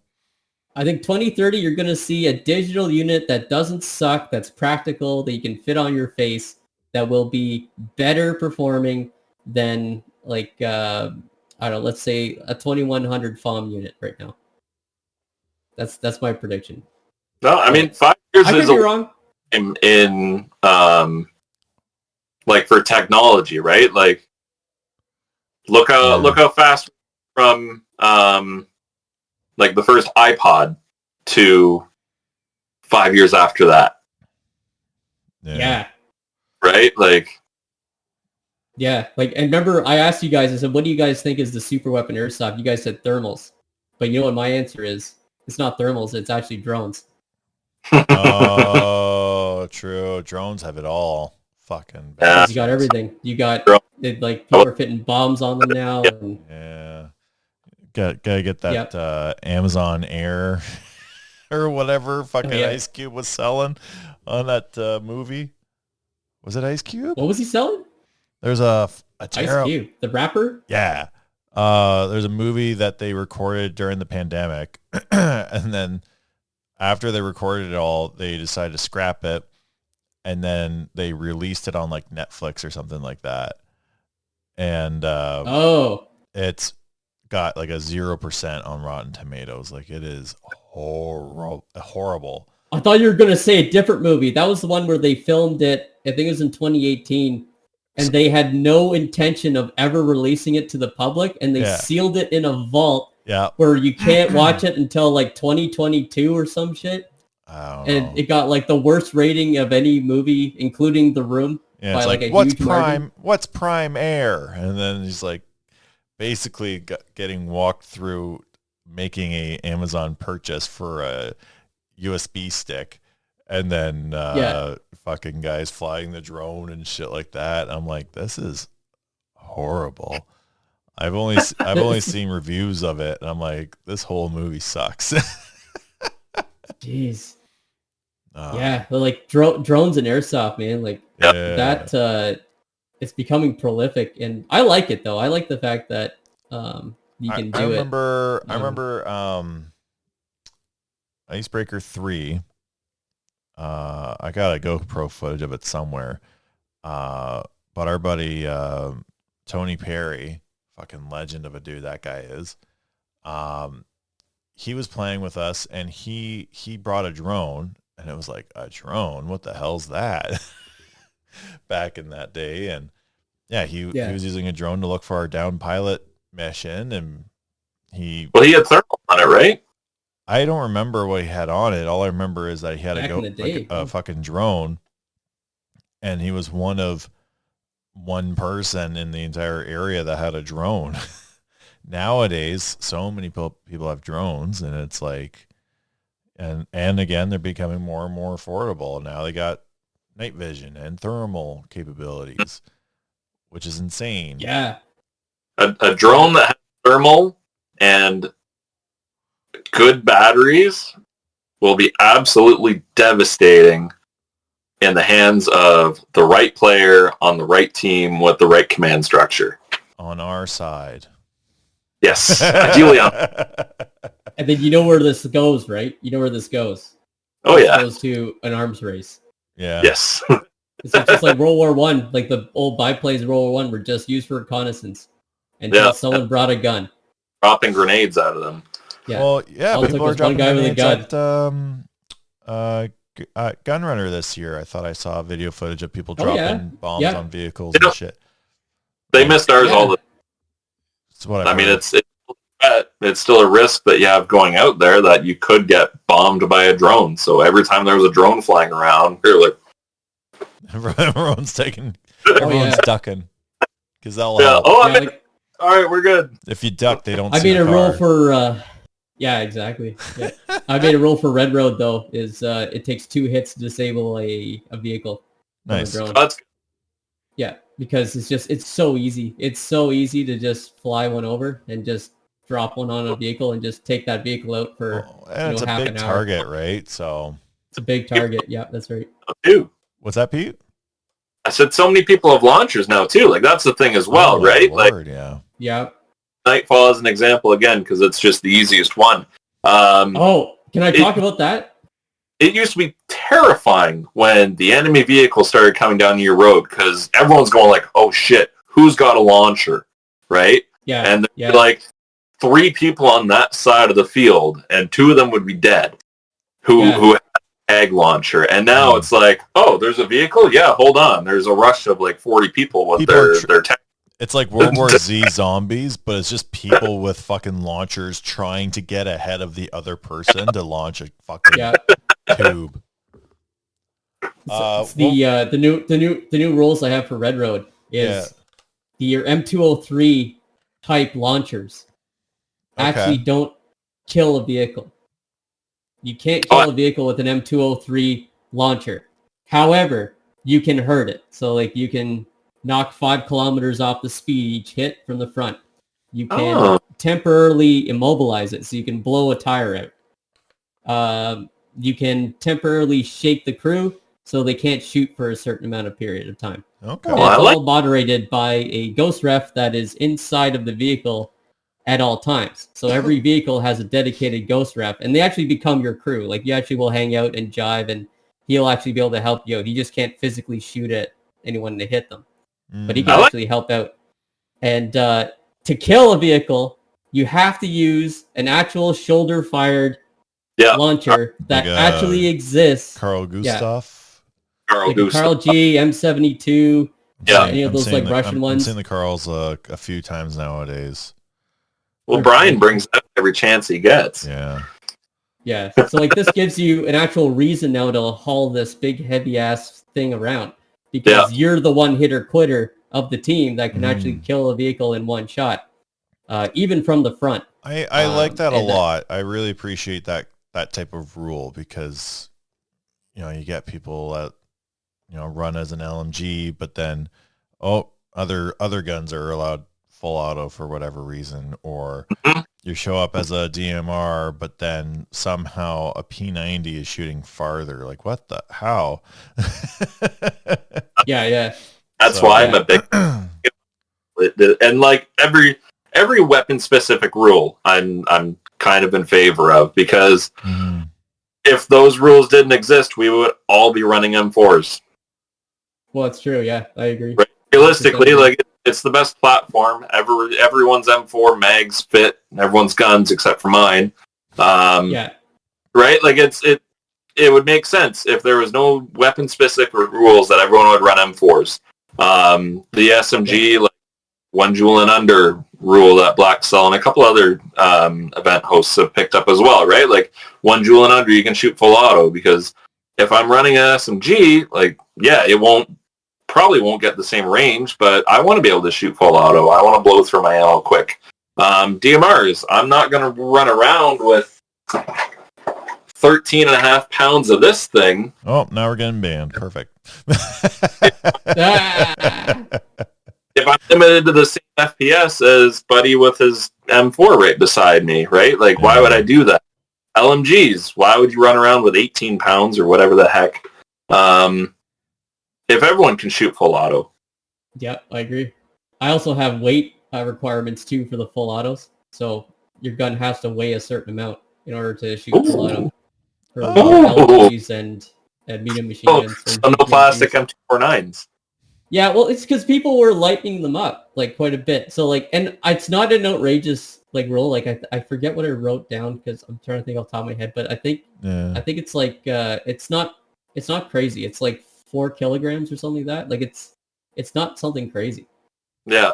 I think 2030, you're gonna see a digital unit that doesn't suck, that's practical, that you can fit on your face, that will be better performing than like I don't know, let's say a 2100 FOM unit right now. That's my prediction. No, I mean 5 years I is could be wrong. In like for technology, right? Like look how fast from like the first iPod to 5 years after that. Yeah. Right? Like yeah, like, and remember I asked you guys, I said, what do you guys think is the super weapon airsoft? You guys said thermals. But you know what my answer is? It's not thermals, it's actually drones. Oh, true. Drones have it all. Fucking bad. You got everything. You got like people are fitting bombs on them now. And, gotta get that Amazon Air or whatever fucking Ice Cube was selling on that movie. Was it Ice Cube? What was he selling? There's a Ice Cube, the rapper. Yeah. There's a movie that they recorded during the pandemic, and then after they recorded it all, they decided to scrap it, and then they released it on like Netflix or something like that. And it's got like a 0% on Rotten Tomatoes. Like it is horrible. I thought you were gonna say a different movie. That was the one where they filmed it. I think it was in 2018, and they had no intention of ever releasing it to the public, and they sealed it in a vault. Yeah, where you can't watch it until like 2022 or some shit. And it got like the worst rating of any movie, including The Room. Yeah, it's like a what's huge Prime? margin. What's Prime Air? And then he's like, basically getting walked through making a Amazon purchase for a USB stick, and then fucking guys flying the drone and shit like that. I'm like, this is horrible. I've only seen reviews of it, and I'm like, this whole movie sucks. Jeez. Yeah, but like drones and airsoft, man, like that. It's becoming prolific, and I like it though. I like the fact that you can do it. I remember Icebreaker 3. I got a GoPro footage of it somewhere. But our buddy Tony Perry, fucking legend of a dude that guy is. He was playing with us, and he brought a drone, and it was like, a drone? What the hell's that? Back in that day. And he was using a drone to look for our down pilot mission, and he had thermal on it, right? I don't remember what he had on it. All I remember is that he had a fucking drone, and he was one of one person in the entire area that had a drone. Nowadays, so many people have drones, and it's like, and again, they're becoming more and more affordable. Now they got night vision and thermal capabilities, which is insane. Yeah. A drone that has thermal and good batteries will be absolutely devastating in the hands of the right player on the right team with the right command structure. On our side. Yes. Ideally on. And then you know where this goes, right? You know where this goes. Oh, yeah. It goes to an arms race. Yeah. Yes. It's just like World War One, like the old biplanes in World War One were just used for reconnaissance until someone brought a gun. Dropping grenades out of them. Yeah. Well, yeah, all people are dropping guy with a gun. At Gunrunner this year, I thought I saw video footage of people dropping bombs on vehicles and shit. They missed ours all the time. I mean, it's still a risk that you have going out there that you could get bombed by a drone. So every time there was a drone flying around, you're like, everyone's ducking because they'll help. all right, we're good. If you duck, they don't. I made a rule for. Yeah, exactly. Yeah. I made a rule for Red Road though. Is it takes 2 hits to disable a vehicle. Nice. That's good. Yeah, because it's so easy. It's so easy to just fly one over and just drop one on a vehicle and just take that vehicle out for and it's a half big an hour. target, right? So it's a big target. Yeah, that's right. Dude. What's that, Pete? I said so many people have launchers now too. Like that's the thing as well, right? Lord, like, yeah. Nightfall is an example again because it's just the easiest one. Can I talk about that? It used to be terrifying when the enemy vehicle started coming down your road because everyone's going like, "Oh shit, who's got a launcher?" Right? Yeah. And like 3 people on that side of the field, and 2 of them would be dead. Who had an ag launcher, and now it's like, oh, there's a vehicle. Yeah, hold on. There's a rush of like 40 people with their tank. It's like World War Z zombies, but it's just people with fucking launchers trying to get ahead of the other person to launch a fucking tube. It's the new rules I have for Red Road is your M203 type launchers actually don't kill a vehicle. You can't kill a vehicle with an M203 launcher. However, you can hurt it. So like you can knock 5 kilometers off the speed each hit from the front. You can temporarily immobilize it, so you can blow a tire out. You can temporarily shake the crew, so they can't shoot for a certain amount of period of time. Okay. And it's all moderated by a ghost ref that is inside of the vehicle at all times. So every vehicle has a dedicated ghost ref, and they actually become your crew. Like you actually will hang out and jive, and he'll actually be able to help you out. He just can't physically shoot at anyone to hit them. But he can actually help out. And to kill a vehicle, you have to use an actual shoulder-fired launcher that like actually exists. Carl Gustav? Carl Gustav. Carl G, M72, any of those like Russian ones. I've seen the Carls a few times nowadays. Well, Brian brings up every chance he gets. Yeah. Yeah, so like this gives you an actual reason now to haul this big heavy-ass thing around. Because you're the one-hitter quitter of the team that can actually kill a vehicle in one shot, even from the front. I like that a and lot. I really appreciate that type of rule because, you get people that, run as an LMG, but then, other guns are allowed full auto for whatever reason, or you show up as a DMR, but then somehow a P90 is shooting farther. Like, what the, how? Yeah. That's why I'm a big, and like every weapon specific rule, I'm kind of in favor of, because if those rules didn't exist, we would all be running M4s. Well, it's true. Yeah, I agree. Right? Realistically, like, it's the best platform. Everyone's M4 mags fit everyone's guns except for mine. Yeah. Right? Like, it would make sense if there was no weapon specific rules that everyone would run M4s. The SMG, like, 1 joule and under rule that Blackcell and a couple other event hosts have picked up as well, right? Like, 1 joule and under, you can shoot full auto, because if I'm running an SMG, like, yeah, it probably won't get the same range, but I want to be able to shoot full auto. I want to blow through my ammo quick. DMRs, I'm not going to run around with 13 and a half pounds of this thing. Oh, now we're getting banned. Perfect. If I'm limited to the same FPS as Buddy with his M4 right beside me, right? Like, why would I do that? LMGs, why would you run around with 18 pounds or whatever the heck? If everyone can shoot full auto. Yep, I agree. I also have weight requirements too for the full autos. So your gun has to weigh a certain amount in order to shoot full auto. For LMGs and medium machine guns. So no plastic M249s. Yeah, well, it's because people were lighting them up like quite a bit. So like, and it's not an outrageous like rule. Like I forget what I wrote down because I'm trying to think off the top of my head. But I think it's like it's not crazy. It's like 4 kilograms or something like that. Like it's not something crazy. Yeah.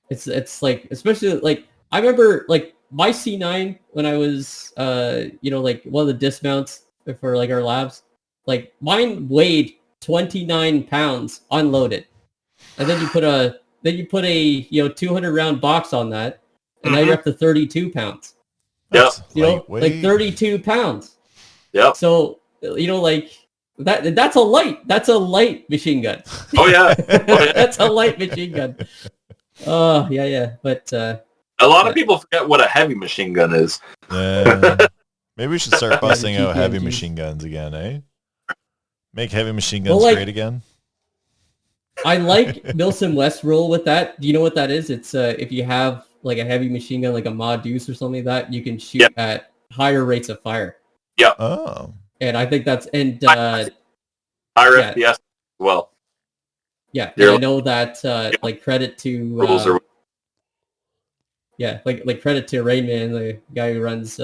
It's like, especially like I remember like my C9 when I was like one of the dismounts for like our labs, like mine weighed 29 pounds unloaded. And then you put a 200 round box on that, and now you're up to 32 pounds. Yep. Like 32 pounds. Yep. So like that's a light machine gun. Oh yeah. That's a light machine gun. Oh yeah. But a lot of people forget what a heavy machine gun is. Maybe we should start busting out heavy machine guns again, eh? Make heavy machine guns great again. I like Milsim West rule with that. Do you know what that is? It's if you have like a heavy machine gun, like a Ma Deuce or something like that, you can shoot at higher rates of fire. Yeah. Oh. And I think that's higher FPS as well. Yeah, and I know that like credit to rules are. like credit to Rainman, the guy who runs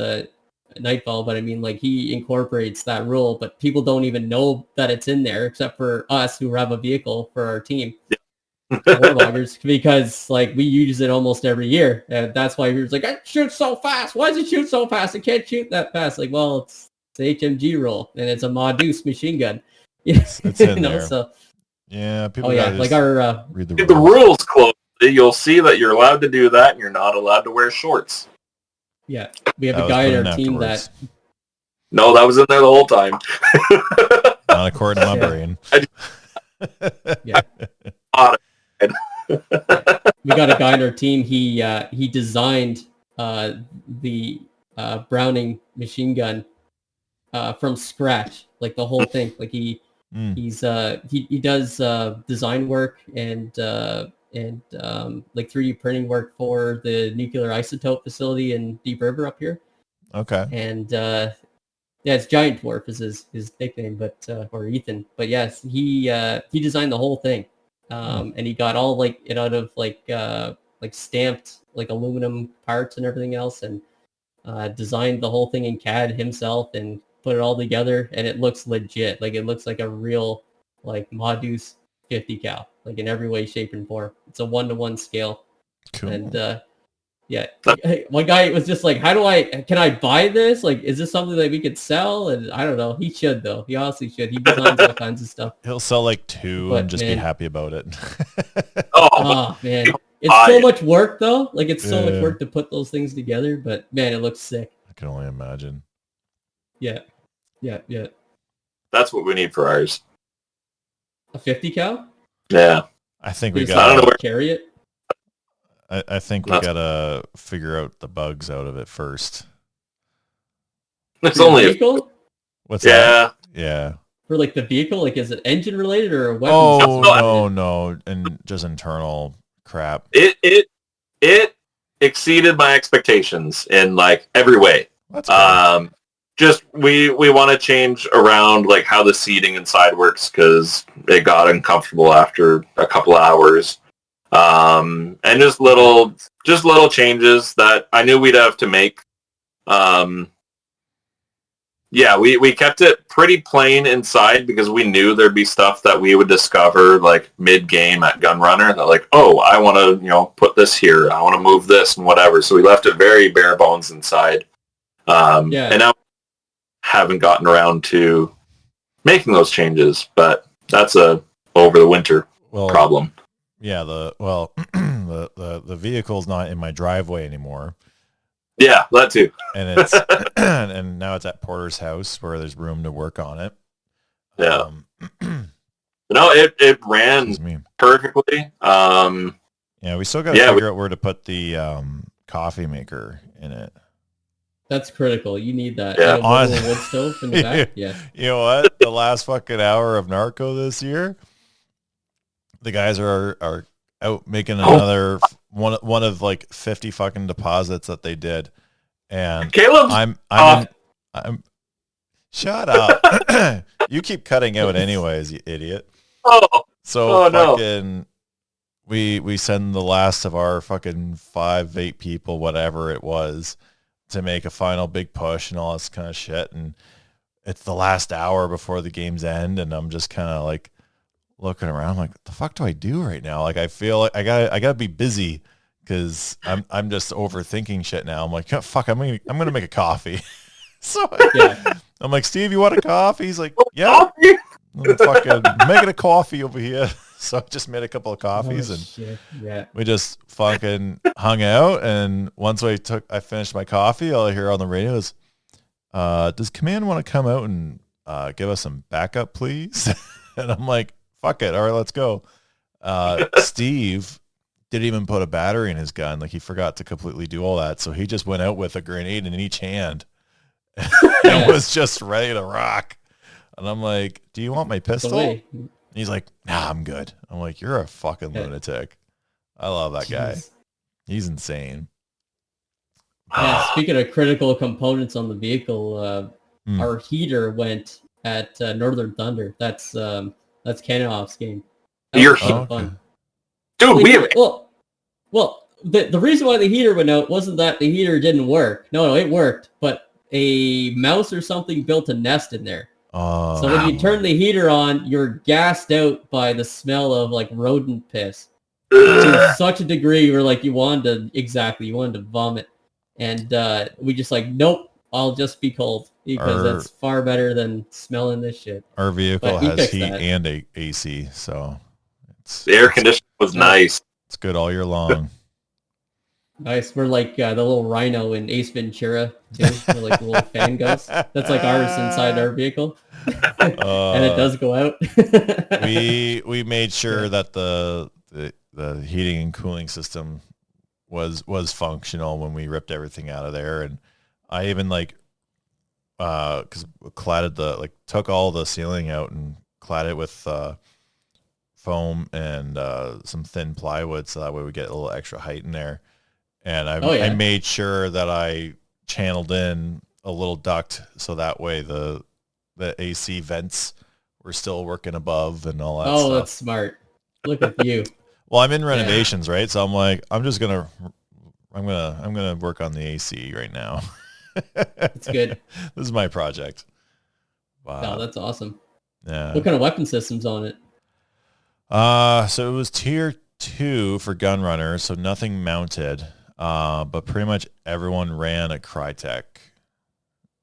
Nightfall, but I mean, like, he incorporates that rule, but people don't even know that it's in there, except for us who have a vehicle for our team, warloggers, because like we use it almost every year, and that's why we're like, it shoots so fast. Why does it shoot so fast? It can't shoot that fast. Like, well, it's the HMG rule, and it's a Ma Deuce machine gun. It's in there. So yeah, people. Like our read the rules closely, you'll see that you're allowed to do that, and you're not allowed to wear shorts. Yeah, we have a guy in our team that... No, that was in there the whole time. Not according to my brain. Yeah. We got a guy in our team, he designed the Browning machine gun from scratch, like the whole thing. Like he does design work and like 3D printing work for the nuclear isotope facility in Deep River up here. Okay. And it's Giant Dwarf is his nickname, but or Ethan. But yes, he designed the whole thing, and he got all like it out of like stamped like aluminum parts and everything else, and designed the whole thing in CAD himself and put it all together, and it looks legit. Like it looks like a real like Ma Deuce 50 cal, like in every way, shape, and form. It's a 1-to-1 scale. Cool. And one guy was just like, can I buy this? Like, is this something that we could sell? And I don't know. He should though. He honestly should. He designs all kinds of stuff. He'll sell like 2 and just be happy about it. Oh man. It's so much work though. Like it's so much Yeah. work to put those things together, but man, it looks sick. I can only imagine. Yeah. That's what we need for ours. A 50 cal? Yeah. I think we Just I don't know got. where- carry it. I think we gotta figure out the bugs out of it first. It's Your only a, vehicle? What's that? yeah. Yeah. For like the vehicle, like is it engine related or a weapon? Oh no, and just internal crap. It exceeded my expectations in like every way. That's good. Just we want to change around like how the seating inside works because it got uncomfortable after a couple of hours. And just little changes that I knew we'd have to make. Yeah, we kept it pretty plain inside because we knew there'd be stuff that we would discover like mid-game at Gunrunner that like, oh, I want to, put this here. I want to move this and whatever. So we left it very bare bones inside. And now haven't gotten around to making those changes, but that's a over the winter problem. Yeah, the vehicle's not in my driveway anymore. Yeah, that too. And it's and now it's at Porter's house where there's room to work on it. Yeah. No, it ran perfectly. Yeah, we still got to figure out where to put the coffee maker in it. That's critical. You need that. Yeah. Honestly, wood stove in the back. Yeah. You know what? The last fucking hour of Narco this year, the guys are out making another one of like 50 fucking deposits that they did, and Caleb, I'm shut up. You keep cutting out anyways, you idiot. So fucking no. We send the last of our fucking 5-8 people, whatever it was, to make a final big push and all this kind of shit, and it's the last hour before the game's end, and I'm just kind of like looking around like, what the fuck do I do right now? Like I feel like I gotta be busy because I'm just overthinking shit now. I'm like, oh, fuck, I'm gonna make a coffee. So I'm like, Steve, you want a coffee? He's like, yeah. I'm fucking making a coffee over here. So I just made a couple of coffees we just fucking hung out. And once I finished my coffee, all I hear on the radio is, does Command want to come out and give us some backup, please? And I'm like, fuck it. All right, let's go. Steve didn't even put a battery in his gun. Like he forgot to completely do all that. So he just went out with a grenade in each hand and was just ready to rock. And I'm like, do you want my pistol? And he's like, nah, I'm good. I'm like, you're a fucking lunatic. I love that guy. He's insane. Yeah, speaking of critical components on the vehicle, our heater went at Northern Thunder. That's Canoff's game. You're fun. Dude, we have... Well, the reason why the heater went out wasn't that the heater didn't work. No, it worked, but a mouse or something built a nest in there. So when you turn the heater on, you're gassed out by the smell of like rodent piss. To such a degree where like you wanted to vomit. And we just like, nope, I'll just be cold because that's far better than smelling this shit. Our vehicle has heat and AC, so the air conditioning was nice. It's good all year long. Nice. We're like the little rhino in Ace Ventura, too. We're like the little fan ghost. That's like ours inside our vehicle. And it does go out. we made sure that the heating and cooling system was functional when we ripped everything out of there. And I even because cladded took all the ceiling out and clad it with foam and some thin plywood, so that way we get a little extra height in there. And I made sure that I channeled in a little duct so that way the AC vents were still working above and all that stuff. Oh, that's smart. Look at you. Well, I'm in renovations, right? So I'm like, I'm gonna work on the AC right now. That's good. This is my project. Wow. Oh, that's awesome. Yeah. What kind of weapon system's on it? So it was tier 2 for Gunrunner, so nothing mounted. But pretty much everyone ran a Crytek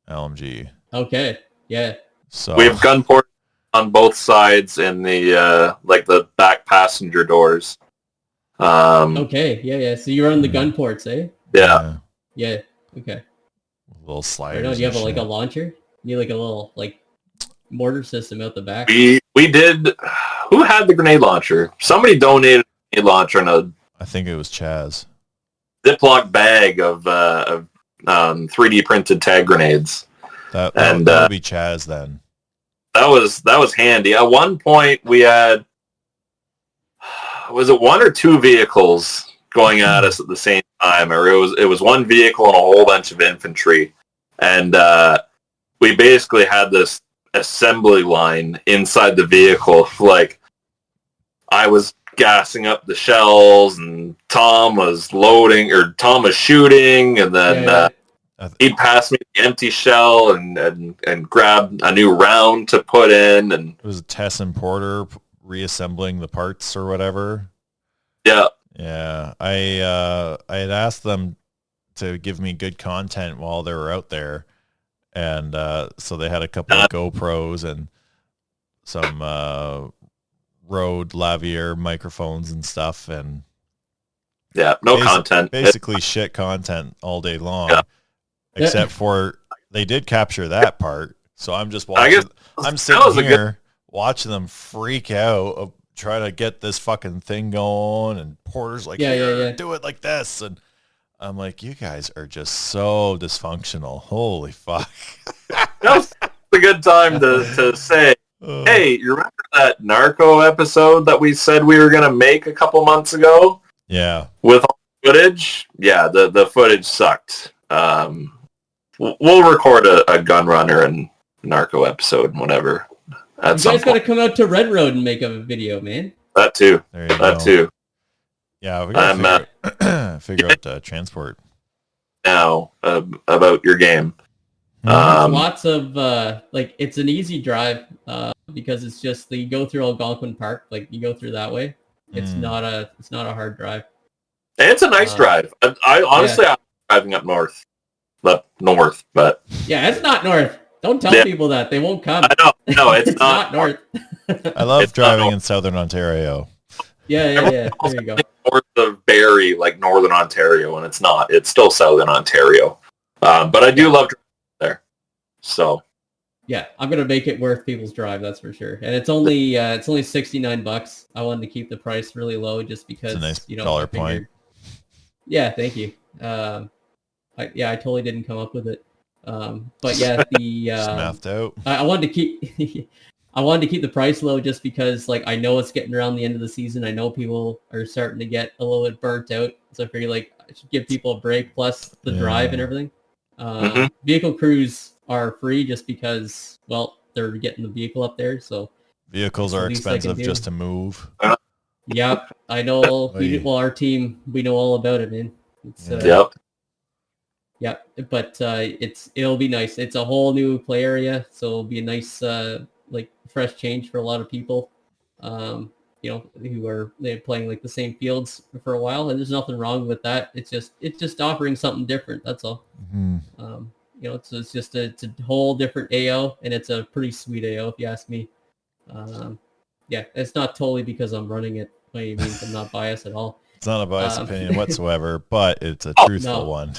LMG. Okay. Yeah. So we have gun ports on both sides in the the back passenger doors. Okay, yeah. So you run the gun ports, eh? Yeah. Yeah. Okay. Little Right sliders. on. Do you have and like a shit. launcher? You need like a little like mortar system out the back. We did. Who had the grenade launcher? Somebody donated a grenade launcher and a I think it was Chaz. Ziploc bag of 3D printed tag grenades. That And, would be Chaz then. That was handy. At one point, we had was it one or two vehicles going at us at the same time, or it was one vehicle and a whole bunch of infantry, and we basically had this assembly line inside the vehicle. Like, I was gassing up the shells, and Tom was shooting, and then he'd pass me the empty shell and grab a new round to put in. And it was Tess and Porter reassembling the parts or whatever. Yeah. Yeah. I had asked them to give me good content while they were out there. And so they had a couple of GoPros and some Rode Lavalier microphones and stuff. And content. Basically shit content all day long. Yeah. Except for they did capture that part. So I'm just watching. I'm sitting here watching them freak out, trying to get this fucking thing going. And Porter's like, do it like this. And I'm like, you guys are just so dysfunctional. Holy fuck. That was a good time to say, hey, you remember that Narco episode that we said we were going to make a couple months ago? Yeah. With all the footage? Yeah, the footage sucked. We'll record a gun runner and Narco episode, whatever. You guys got to come out to Red Road and make a video, man. That too. There you go. Too. Yeah, we got to figure out transport. Now, about your game. Lots of, it's an easy drive because it's just, you go through Algonquin Park, like you go through that way. It's not a hard drive. And it's a nice drive. I honestly, I'm driving up north. But yeah, it's not north. Don't tell people that. They won't come. I know. No, it's not north. I love driving in Southern Ontario. Yeah. There you go. North of Barrie, like Northern Ontario, and it's not. It's still Southern Ontario. But I do love driving there. So. Yeah, I'm gonna make it worth people's drive. That's for sure. And it's only $69. I wanted to keep the price really low just because it's a nice dollar point. Yeah, thank you. I totally didn't come up with it. But yeah, the mathed out. I wanted to keep I wanted to keep the price low just because like I know it's getting around the end of the season. I know people are starting to get a little bit burnt out. So I figure like I should give people a break plus the drive and everything. Vehicle crews are free just because they're getting the vehiel up there. So vehicles are expensive just to move. Yep. I know our team, we know all about it, man. It's, Yeah, but it'll be nice. It's a whole new play area, so it'll be a nice fresh change for a lot of people, who are playing like the same fields for a while, and there's nothing wrong with that. It's just offering something different. That's all. It's a whole different AO, and it's a pretty sweet AO if you ask me. It's not totally because I'm running it by any means. I'm not biased at all. It's not a biased opinion whatsoever, but it's a truthful one.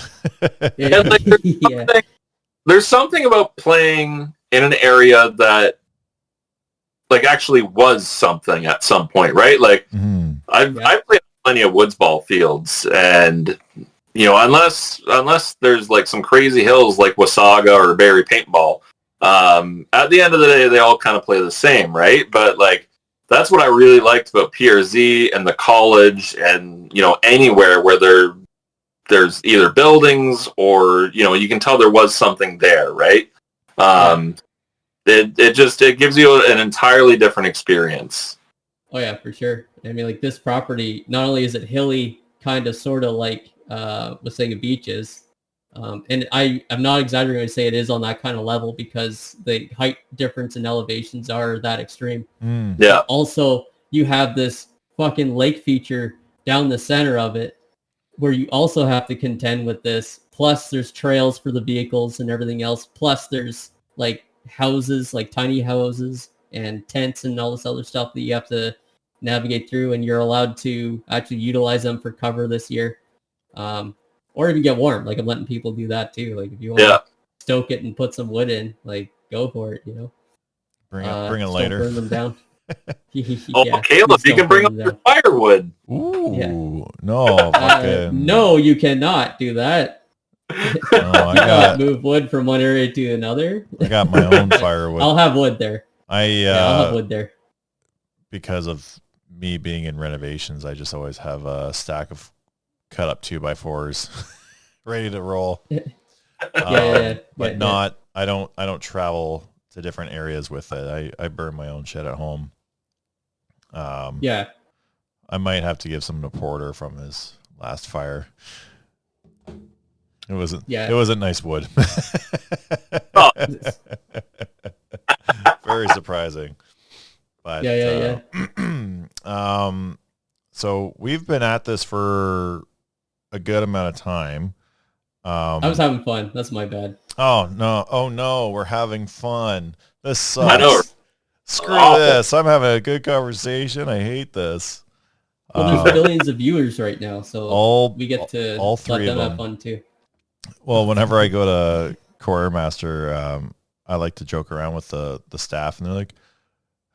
There's something about playing in an area that actually was something at some point, right? I've played plenty of woods ball fields, and unless there's some crazy hills like Wasaga or Barrie paintball, at the end of the day they all kind of play the same, right? But that's what I really liked about PRZ and the college and, anywhere where there's either buildings or, you can tell there was something there, right? It gives you an entirely different experience. Oh yeah, for sure. I mean, this property, not only is it hilly, kind of sort of like Wasaga Beach is, and I'm not exaggerating when I say it is on that kind of level because the height difference in elevations are that extreme. Yeah. Also, you have this fucking lake feature down the center of it where you also have to contend with this. Plus, there's trails for the vehicles and everything else. Plus, there's houses, tiny houses and tents and all this other stuff that you have to navigate through, and you're allowed to actually utilize them for cover this year. Or even get warm. Like I'm letting people do that too. Like if you want to stoke it and put some wood in, like go for it, you know. Bring a just lighter. Don't burn them down. Caleb, you can bring up your firewood. Ooh, no. No, you cannot do that. I got move wood from one area to another. I got my own firewood. I'll have wood there. I'll have wood there. Because of me being in renovations, I just always have a stack of cut up 2x4s ready to roll. But I don't travel to different areas with it. I burn my own shit at home. I might have to give some to Porter from his last fire. It wasn't nice wood. Very surprising. But so we've been at this for a good amount of time. I was having fun. That's my bad. Oh no, we're having fun. This sucks. I know. Screw this. I'm having a good conversation. I hate this. Well, there's billions of viewers right now, so we get to all three let them of them have fun too. Well, whenever I go to Quartermaster, I like to joke around with the staff, and they're like,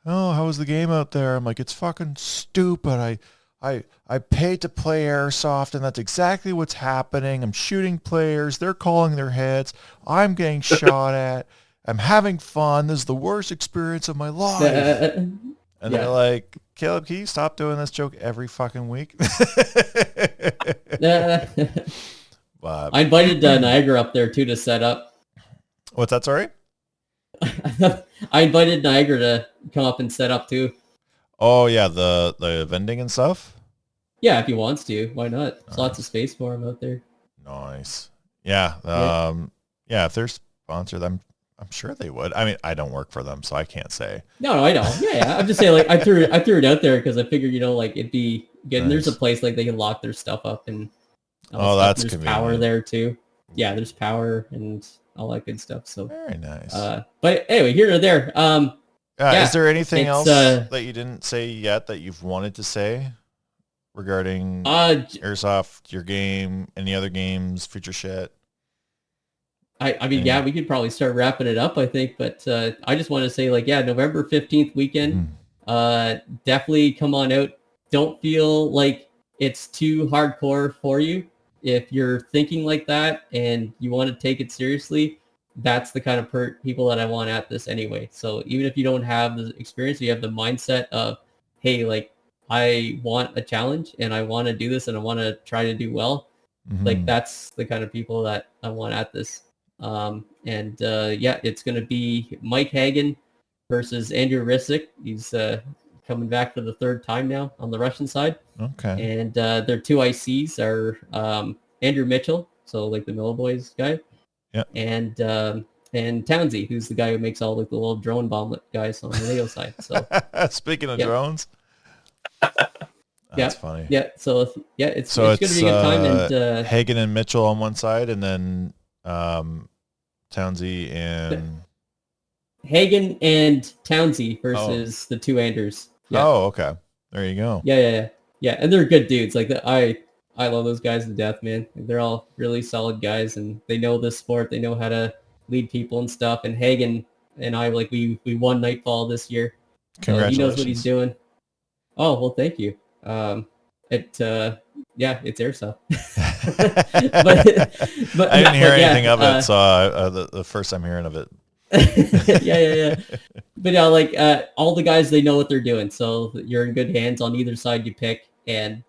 "Oh, how was the game out there?" I'm like, "It's fucking stupid. I paid to play airsoft, and that's exactly what's happening. I'm shooting players. They're calling their heads. I'm getting shot at. I'm having fun. This is the worst experience of my life." And they're like, "Caleb, can you stop doing this joke every fucking week?" But I invited Niagara up there too to set up. What's that, sorry? I invited Niagara to come up and set up too. Oh yeah, the vending and stuff? Yeah, if he wants to. Why not? There's lots of space for him out there. Nice. Yeah. If they're sponsored, I'm sure they would. I mean, I don't work for them, so I can't say. No, I know. Yeah. I'm just saying, like, I threw it out there because I figured, like, it'd be good. Nice. And there's a place like they can lock their stuff up, and that's there's convenient. Power there too. Yeah, there's power and all that good stuff. So very nice. But anyway, here or there. Is there anything else that you didn't say yet that you've wanted to say regarding Airsoft, your game, any other games, future shit? I mean, we could probably start wrapping it up, I think, but I just want to say, like, November 15th weekend, definitely come on out. Don't feel like it's too hardcore for you. If you're thinking like that and you want to take it seriously, that's the kind of people that I want at this anyway. So even if you don't have the experience, you have the mindset of, hey, like, I want a challenge and I want to do this and I want to try to do well. Like, that's the kind of people that I want at this. It's going to be Mike Hagen versus Andrew Risick. He's coming back for the third time now on the Russian side. Okay. And their two ICs are Andrew Mitchell, so like the Miller Boys guy. Yeah. And Townsy, who's the guy who makes all like the little drone bomblet guys on the Leo side. So speaking of drones. That's funny. Yeah. So it's going to be a good time. And Hagen and Mitchell on one side, and then Townsy and Hagen and Townsy versus the two Anders. Yeah. Oh, okay. There you go. Yeah. And they're good dudes. Like I love those guys to death, man. They're all really solid guys, and they know this sport. They know how to lead people and stuff. And Hagen and I, like, we won Nightfall this year. Congratulations. He knows what he's doing. Oh, well, thank you. It's airsoft. but I didn't hear anything of it, so the first time hearing of it. Yeah. But like all the guys, they know what they're doing, so you're in good hands on either side you pick. And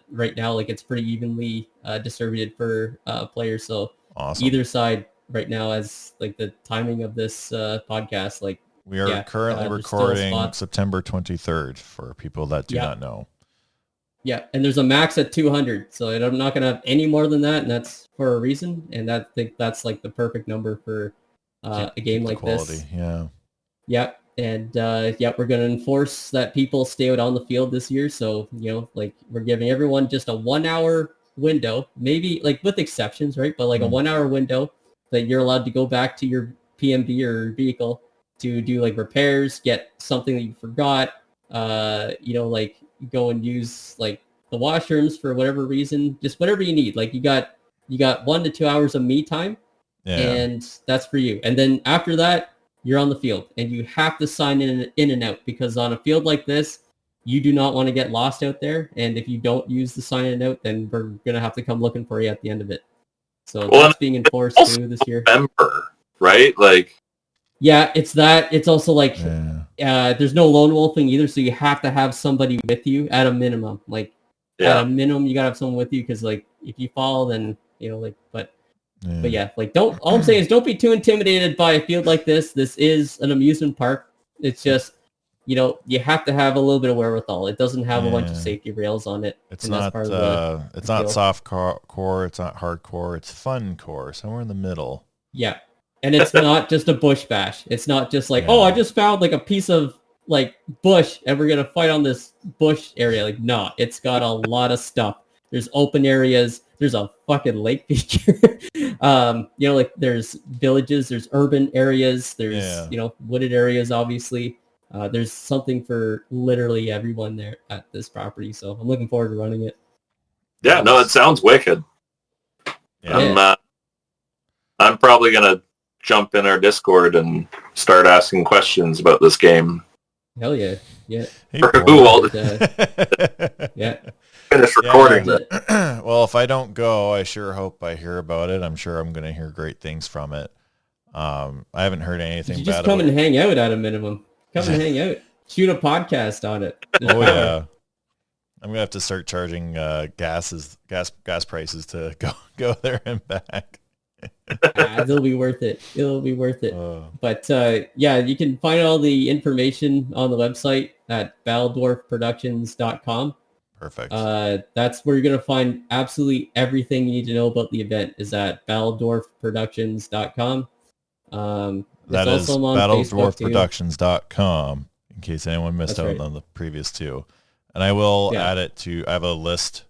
right now, like, it's pretty evenly distributed for players. So awesome. Either side right now, as like the timing of this podcast, like we are currently recording September 23rd for people that do not know. Yeah, and there's a max at 200, so I'm not gonna have any more than that, and that's for a reason. And I think that's like the perfect number for a game like this. Yeah. Yep. And we're going to enforce that people stay out on the field this year. So, like, we're giving everyone just a 1 hour window, maybe like with exceptions, right? But like a 1 hour window that you're allowed to go back to your PMV or vehicle to do like repairs, get something that you forgot, like go and use like the washrooms for whatever reason, just whatever you need. Like you got 1 to 2 hours of me time, and that's for you. And then after that, you're on the field, and you have to sign in and out, because on a field like this, you do not want to get lost out there. And if you don't use the sign in and out, then we're gonna have to come looking for you at the end of it. So that's being enforced too this year. November, right? Like, yeah, it's that. It's also like there's no lone wolfing either, so you have to have somebody with you at a minimum. Like at a minimum, you gotta have someone with you, because like if you fall, then but yeah, like don't. All I'm saying is don't be too intimidated by a field like this. This is an amusement park. It's just you have to have a little bit of wherewithal. It doesn't have a bunch of safety rails on it. It's not it's not soft core, it's not hardcore, it's fun core, somewhere in the middle. Yeah. And it's not just a bush bash. It's not just like, I just found like a piece of like bush and we're going to fight on this bush area. Like, no, it's got a lot of stuff. There's open areas. There's a fucking lake feature. Like there's villages, there's urban areas, there's, wooded areas, obviously. There's something for literally everyone there at this property. So I'm looking forward to running it. Yeah, no, it sounds wicked. Yeah. I'm probably going to jump in our Discord and start asking questions about this game. Hell yeah. Yeah. Hey, yeah. Finish recording that. Well, if I don't go, I sure hope I hear about it. I'm sure I'm going to hear great things from it. I haven't heard anything you bad. Just come and hang out at a minimum. Come and hang out. Shoot a podcast on it. Oh yeah. I'm gonna have to start charging gas prices to go there and back. It'll be worth it. It'll be worth it. But you can find all the information on the website at battledwarfproductions.com. Perfect. That's where you're gonna find absolutely everything you need to know about the event. Is at battledwarfproductions.com. That is battledwarfproductions.com, in case anyone missed out on the previous two. And I will add it to, I have a list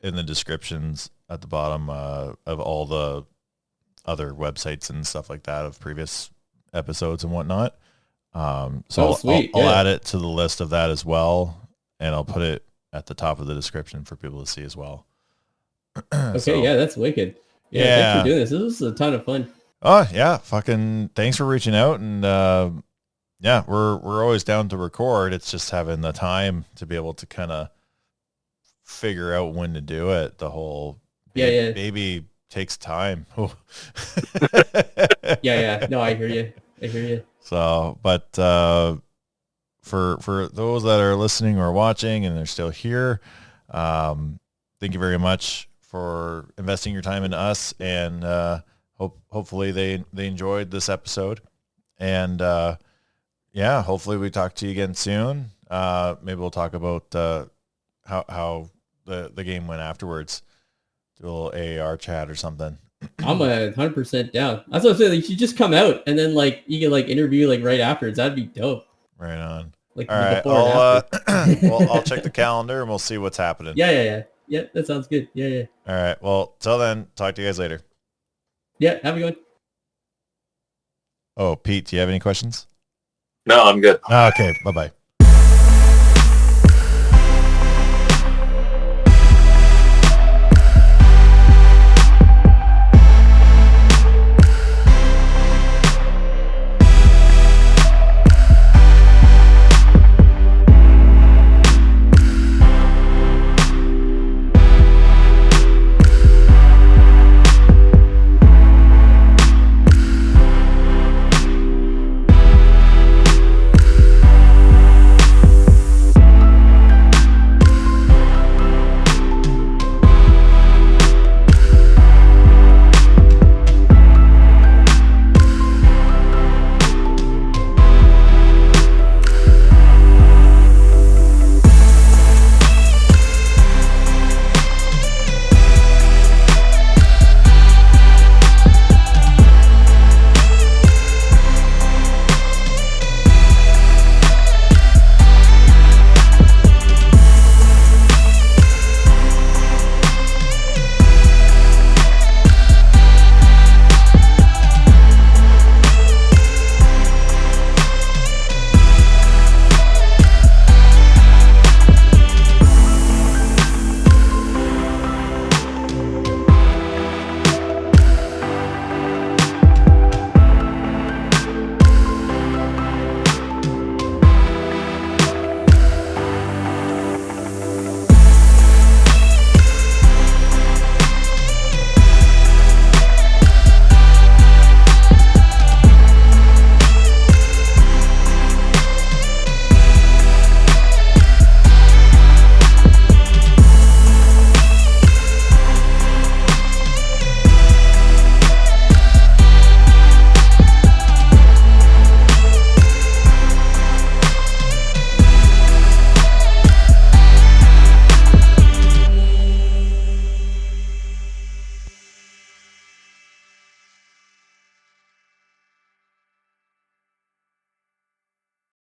in the descriptions at the bottom of all the other websites and stuff like that of previous episodes and whatnot. I'll add it to the list of that as well, and I'll put it at the top of the description for people to see as well. Okay, that's wicked. Thanks for doing this. This was a ton of fun. Oh yeah, fucking thanks for reaching out, and we're always down to record. It's just having the time to be able to kind of figure out when to do it. The whole baby takes time. No, I hear you. So, but for those that are listening or watching and they're still here, thank you very much for investing your time in us, and hopefully they enjoyed this episode, and hopefully we talk to you again soon. Maybe we'll talk about how the game went afterwards. Do a little AAR chat or something. I'm 100% down. That's what I'm saying. You should just come out and then like you can like interview like right afterwards. That'd be dope. Right on. Like all right, I'll check the calendar and we'll see what's happening. Yeah, that sounds good. Yeah. All right. Well, till then, talk to you guys later. Yeah, have a good one. Oh, Pete, do you have any questions? No, I'm good. Okay, bye-bye.